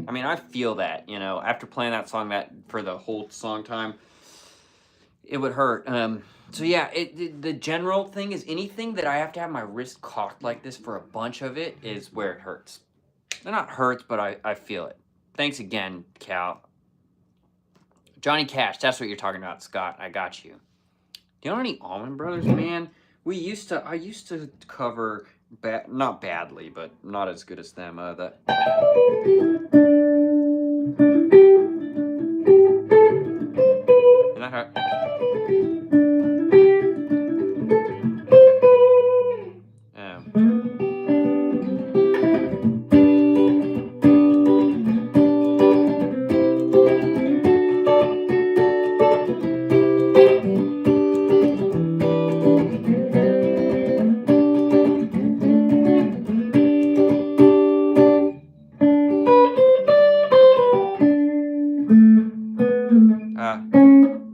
I mean, I feel that, you know, after playing that song that for the whole song time, it would hurt. So yeah, the general thing is anything that I have to have my wrist cocked like this for a bunch of it is where it hurts. It not hurts, but I feel it. Thanks again, Cal. Johnny Cash, that's what you're talking about, Scott. I got you. Do you know any Allman Brothers, man? I used to cover, not badly, but not as good as them. Isn't that how?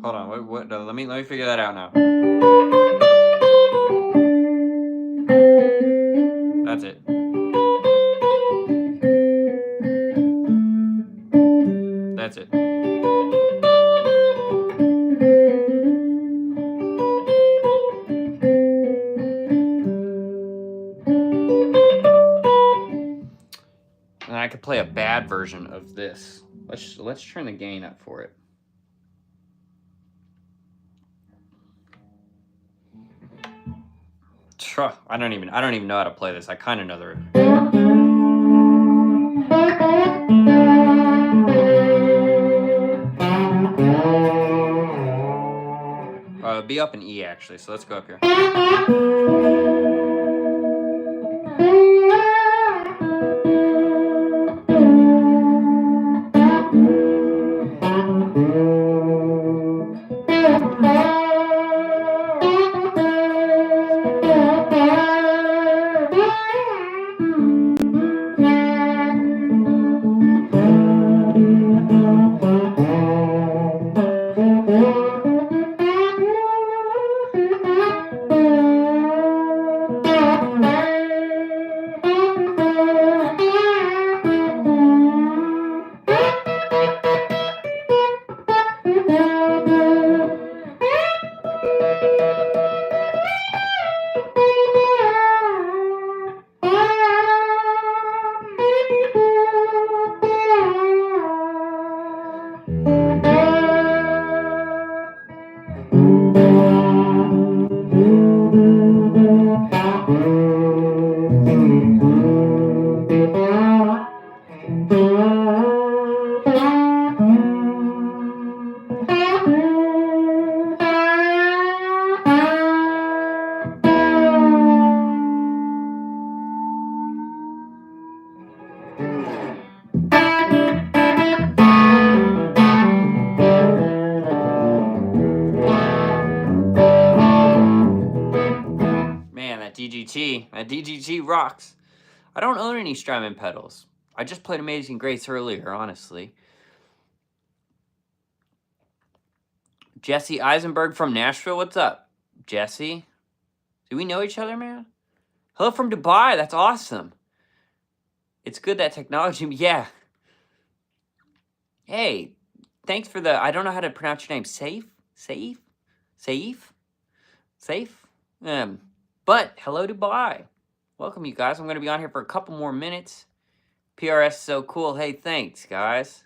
Hold on. What? Let me figure that out now. That's it. That's it. And I could play a bad version of this. Let's turn the gain up for it. I don't even know how to play this. I kind of know the. Be up in E actually. So let's go up here. That DGT rocks. I don't own any Strymon pedals. I just played Amazing Grace earlier, honestly. Jesse Eisenberg from Nashville, what's up? Jesse? Do we know each other, man? Hello from Dubai, that's awesome. It's good that technology, yeah. Hey, thanks for the, I don't know how to pronounce your name. Safe? But hello Dubai. Welcome you guys. I'm going to be on here for a couple more minutes. PRS so cool. Hey, thanks guys.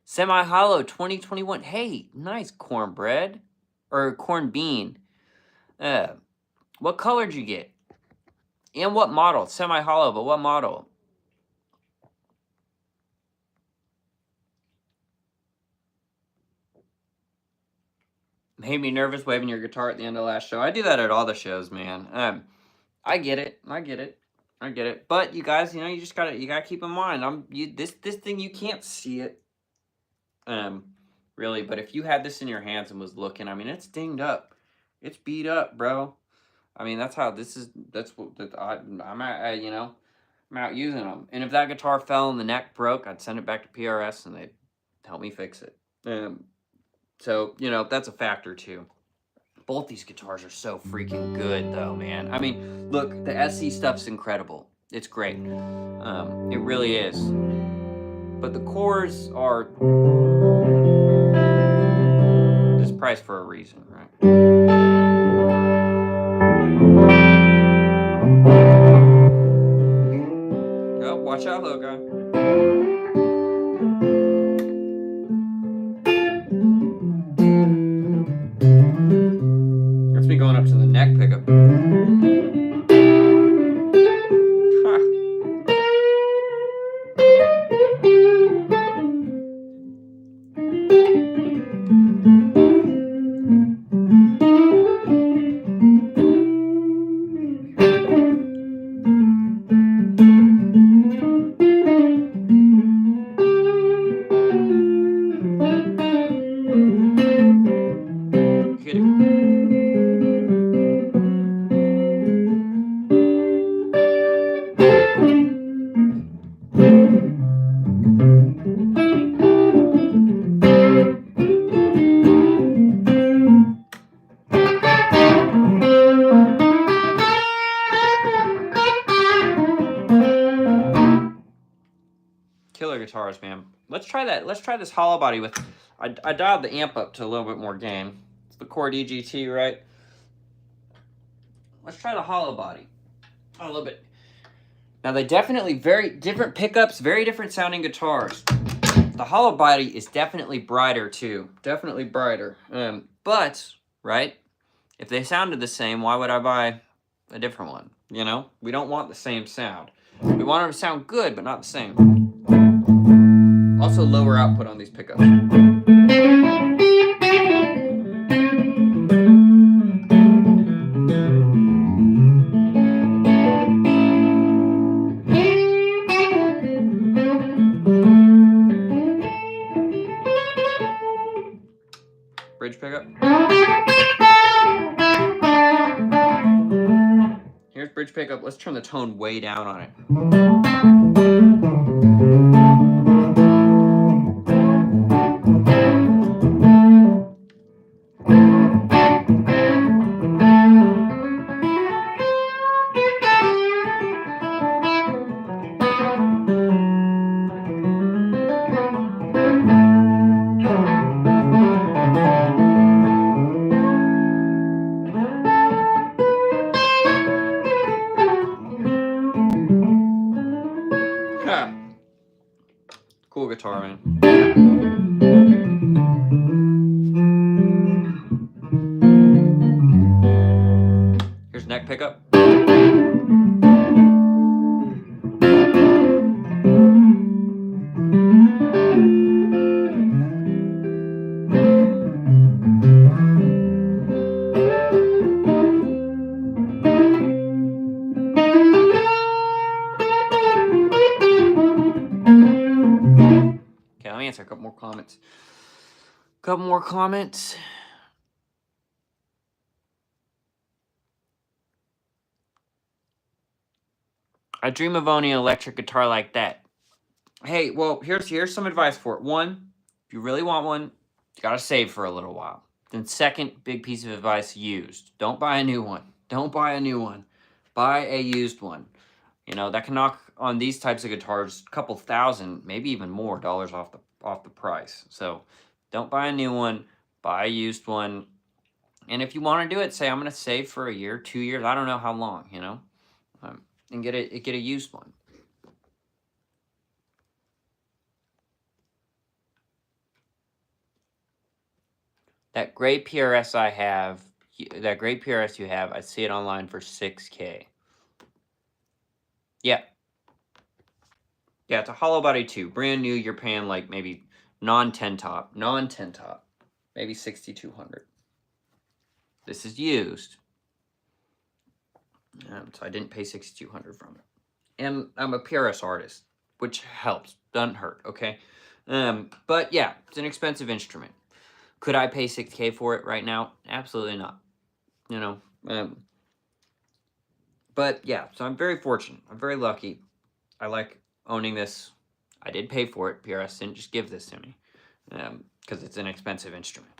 Semi-hollow 2021. Hey, nice cornbread. Or corn bean. What color did you get? And what model? Semi-hollow, but what model? Made me nervous waving your guitar at the end of the last show. I do that at all the shows, man. I get it. But you guys, you know, you gotta keep in mind, this thing, you can't see it, really. But if you had this in your hands and was looking, I mean, it's dinged up, it's beat up, bro. I mean, that's how this is. That's what I'm at. You know, I'm out using them. And if that guitar fell and the neck broke, I'd send it back to PRS and they'd help me fix it. So, you know, that's a factor too. Both these guitars are so freaking good though, man. I mean, look, the SE stuff's incredible. It's great. It really is. But the cores are this price for a reason, right? Oh, watch out, little guy. try that. Let's try this hollow body with, I dialed the amp up to a little bit more gain. It's the chord EGT, right? Let's try the hollow body a little bit. Now they definitely very different pickups, very different sounding guitars. The hollow body is definitely brighter too, definitely brighter. But, right, if they sounded the same, why would I buy a different one? You know, we don't want the same sound. We want them to sound good, but not the same. Also lower output on these pickups. Bridge pickup. Here's bridge pickup. Let's turn the tone way down on it. Cool guitar, man. Here's neck pickup. Answer a couple more comments. I dream of owning an electric guitar like that. Hey, well, here's some advice for it. One, if you really want one, you gotta save for a little while. Then second, big piece of advice, used. Don't buy a new one. Don't buy a new one. Buy a used one. You know, that can knock on these types of guitars a couple thousand, maybe even more dollars off the price. So don't buy a new one, buy a used one. And if you want to do it, say I'm going to save for a year, 2 years, I don't know how long, you know, and get a used one. That gray PRS I have, that gray PRS you have, I see it online for $6K. Yeah. Yeah, it's a hollow body too. Brand new, you're paying like maybe non-10 top, maybe $6,200. This is used. So I didn't pay $6,200 from it. And I'm a PRS artist, which helps, doesn't hurt, okay? But yeah, it's an expensive instrument. Could I pay $6K for it right now? Absolutely not. You know, but yeah, so I'm very fortunate. I'm very lucky. I like owning this. I did pay for it. PRS didn't just give this to me because it's an expensive instrument.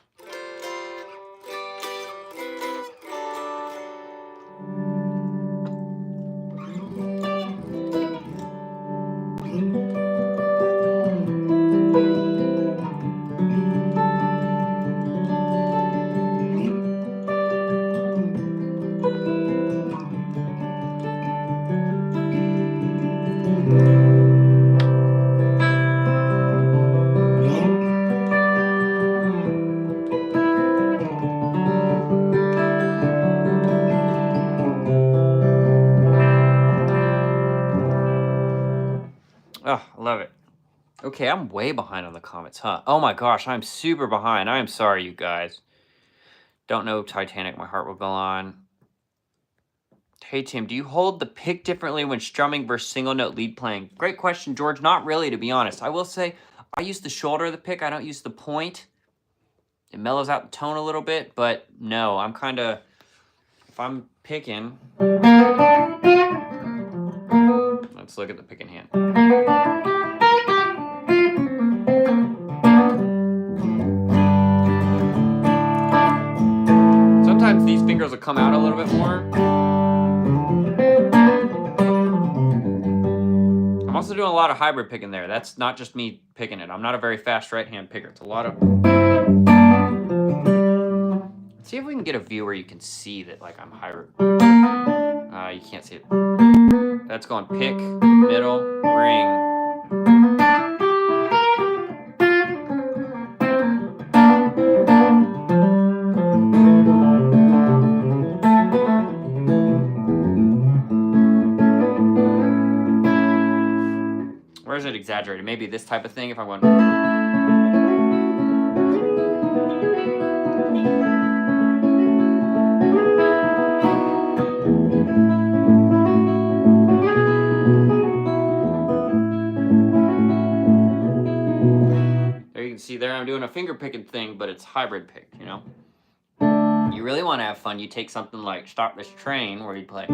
Oh, I love it. Okay, I'm way behind on the comments, huh? Oh my gosh, I'm super behind. I am sorry, you guys. Don't know Titanic, My Heart Will Go On. Hey, Tim, do you hold the pick differently when strumming versus single note lead playing? Great question, George. Not really, to be honest. I will say I use the shoulder of the pick. I don't use the point. It mellows out the tone a little bit, but no, I'm kind of, if I'm picking, let's look at the pick in hand. Sometimes these fingers will come out a little bit more. I'm also doing a lot lot of hybrid picking there. That's not just me picking it. I'm not a very fast right-hand picker. It's a lot of... Let's see if we can get a view where you can see that, like, I'm hybrid. You can't see it. That's going pick, middle, ring. Where is it exaggerated? Maybe this type of thing if I'm going... There you can see there I'm doing a finger picking thing, but it's hybrid picked, you know? You really want to have fun, you take something like Stop This Train where you play...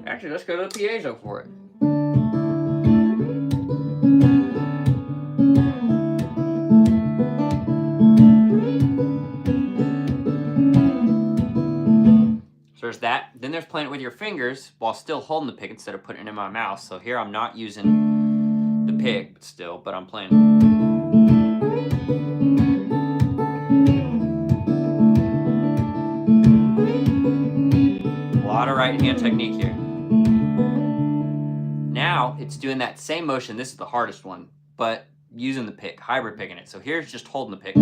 Actually, let's go to the piezo for it. So there's that. Then there's playing it with your fingers while still holding the pick instead of putting it in my mouth. So here I'm not using the pick still, but I'm playing. A lot of right hand technique here. Now it's doing that same motion. This is the hardest one, but using the pick, hybrid picking it. So here's just holding the pick.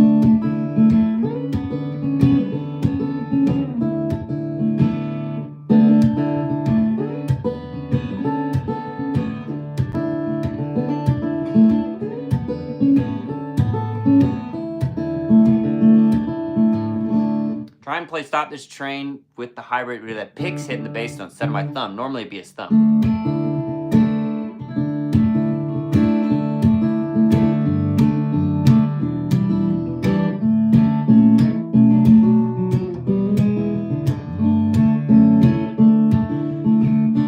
Try and play Stop This Train with the hybrid where that pick's hitting the bass note instead of my thumb. Normally it'd be his thumb.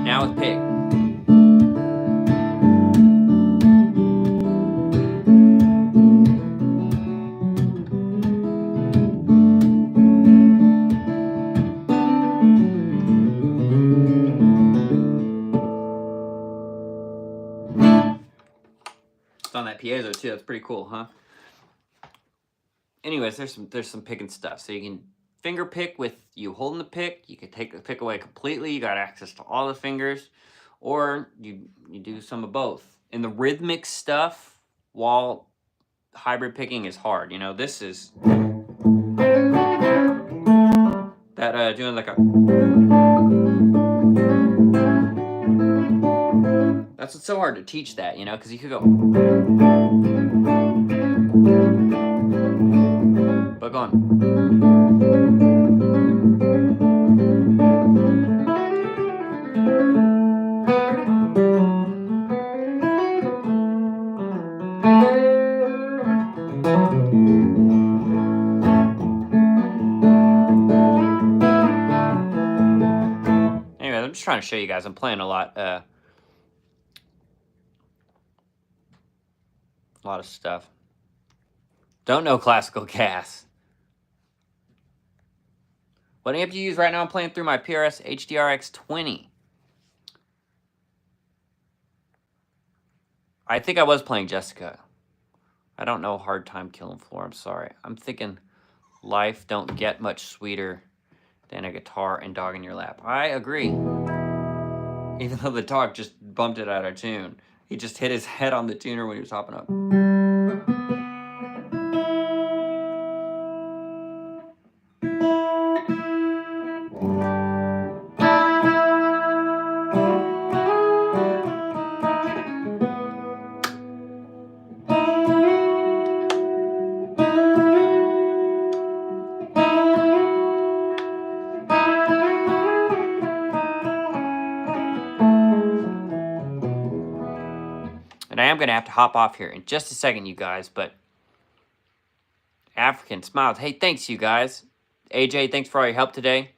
Now with pick. It's on that piezo too. That's pretty cool, huh? Anyways, there's some picking stuff. So you can finger pick with you holding the pick. You can take the pick away completely. You got access to all the fingers, or you do some of both. And the rhythmic stuff, while hybrid picking is hard. You know, this is that doing like a... That's what's so hard to teach that, you know, because you could go... But go on. Anyway, I'm just trying to show you guys. I'm playing a lot of stuff. Don't know classical gas. What amp do you use right now? I'm playing through my PRS HDRX 20. I think I was playing Jessica. I don't know Hard Time Killing Floor. I'm sorry. I'm thinking life don't get much sweeter than a guitar and dog in your lap. I agree. Even though the dog just bumped it out of tune. He just hit his head on the tuner when he was hopping up. And I am going to have to hop off here in just a second, you guys, but African Smiles. Hey, thanks, you guys. AJ, thanks for all your help today.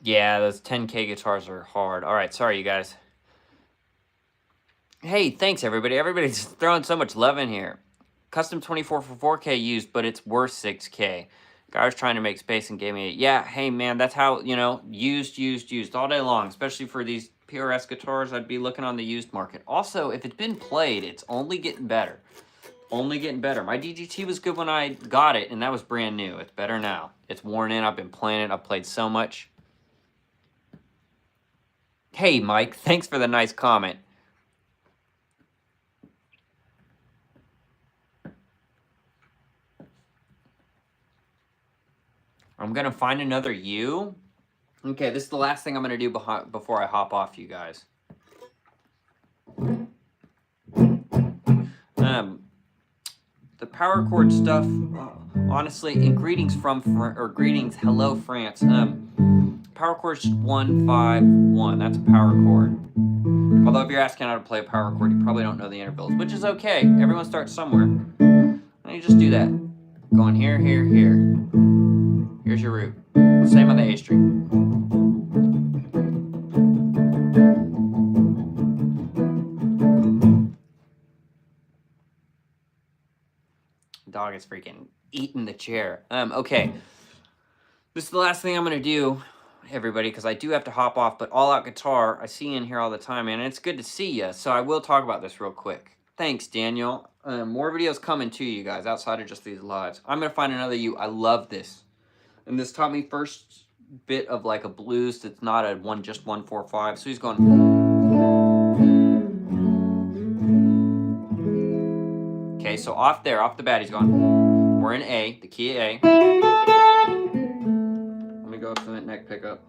Yeah, those 10K guitars are hard. All right, sorry, you guys. Hey, thanks, everybody. Everybody's throwing so much love in here. Custom 24 for 4K used, but it's worth 6K. Guy was trying to make space and gave me yeah, hey man, that's how, you know, used all day long, especially for these PRS guitars. I'd be looking on the used market. Also, if it's been played, it's only getting better. Only getting better. My DGT was good when I got it, and that was brand new. It's better now. It's worn in. I've been playing it. I've played so much. Hey, Mike, thanks for the nice comment. I'm going to find another U. Okay, this is the last thing I'm going to do before I hop off, you guys. The power chord stuff, honestly, and greetings hello France. Power chord's 1, 5, 1. That's a power chord. Although if you're asking how to play a power chord, you probably don't know the intervals, which is okay. Everyone starts somewhere. And you just do that. Going here, here, here. Here's your root. Same on the A string. Dog is freaking eating the chair. Okay. This is the last thing I'm going to do, everybody, because I do have to hop off, but All Out Guitar, I see you in here all the time, man, and it's good to see you, so I will talk about this real quick. Thanks, Daniel. More videos coming to you guys outside of just these lives. I'm going to find another U. I love this. And this taught me first bit of like a blues that's not a just 1, 4, 5. So he's going. Okay, so off the bat, he's going. We're in A, the key A. Let me go up to that neck pickup.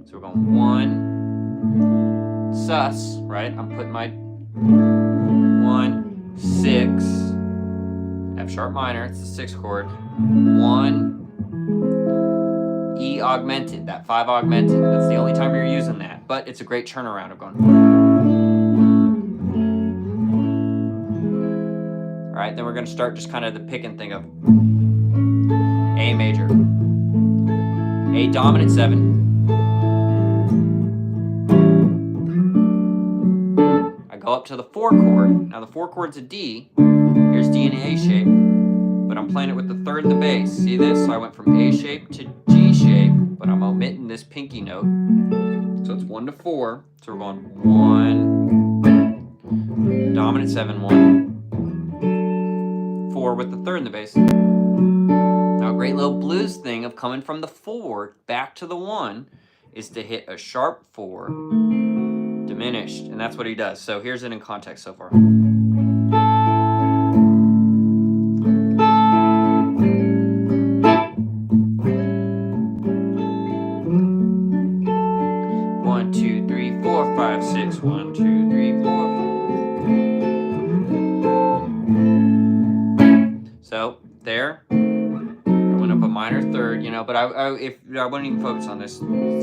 So we're going 1, sus, right? I'm putting my 1, 6, F sharp minor, it's the 6th chord. 1, E augmented, that 5 augmented. That's the only time you're using that, but it's a great turnaround of going. All right, then we're going to start just kind of the picking thing of A major, A dominant 7. I go up to the 4 chord. Now the 4 chord's a D. Here's D in A shape, but I'm playing it with the 3rd and the bass. See this? So I went from A shape to G shape, but I'm omitting this pinky note. So it's 1 to 4. So we're going 1, dominant 7, 1. 4 with the 3rd in the bass. Now a great little blues thing of coming from the 4 back to the 1 is to hit a sharp 4 diminished, and that's what he does. So here's it in context so far. 1, 2, 3, 4, 5, 6. 1, 2, 3, 4. So there, I went up a minor 3rd, you know, but I wouldn't even focus on this.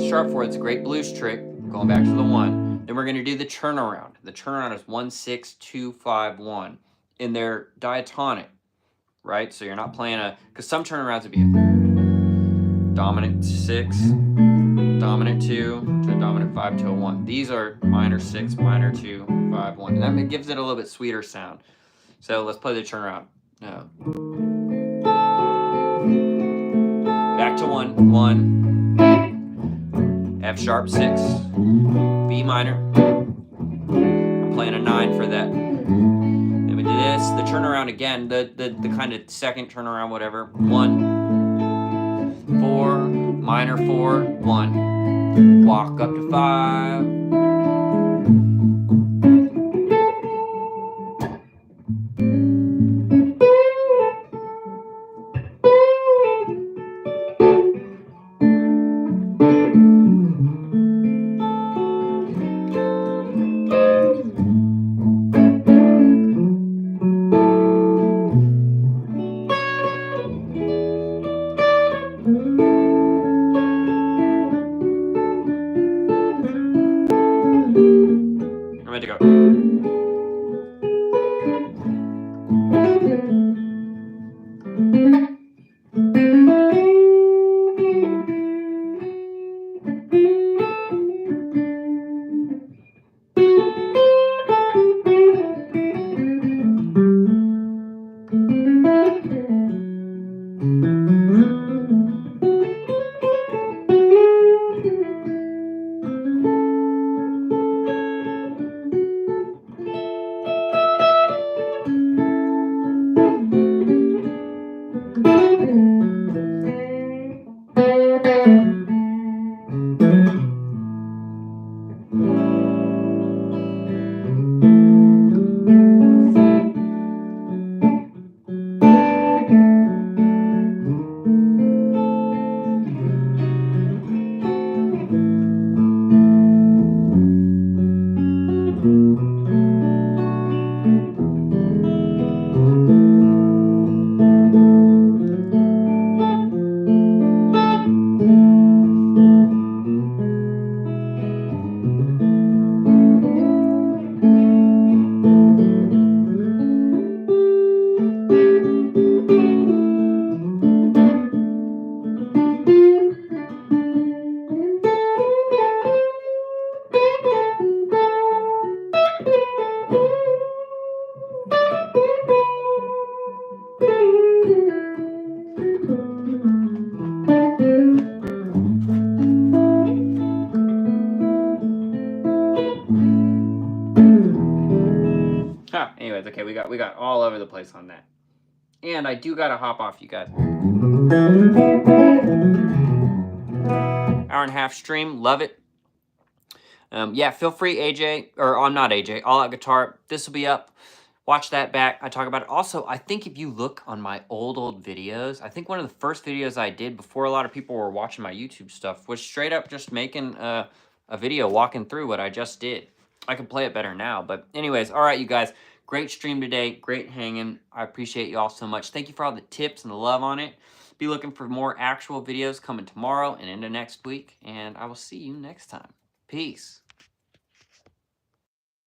Sharp 4, it's a great blues trick, going back to the 1. Then we're going to do the turnaround. The turnaround is 1, 6, 2, 5, 1. And they're diatonic, right? So you're not playing because some turnarounds would be a dominant 6, dominant 2, to a dominant 5 to a 1. These are minor 6, minor 2, 5, 1. And that gives it a little bit sweeter sound. So let's play the turnaround. Back to 1, 1, F sharp 6, B minor. I'm playing a 9 for that. Then we do this, the turnaround again, the kind of second turnaround, whatever. 1, 4, minor 4, 1, walk up to 5. I'm ready to go. all over the place on that. And I do gotta hop off, you guys. Hour and a half stream, love it. Yeah, feel free, AJ, or I'm not AJ, All Out Guitar. This will be up. Watch that back. I talk about it. Also, I think if you look on my old videos, I think one of the first videos I did before a lot of people were watching my YouTube stuff was straight up just making a video walking through what I just did. I can play it better now. But anyways, all right, you guys. Great stream today. Great hanging. I appreciate you all so much. Thank you for all the tips and the love on it. Be looking for more actual videos coming tomorrow and into next week. And I will see you next time. Peace.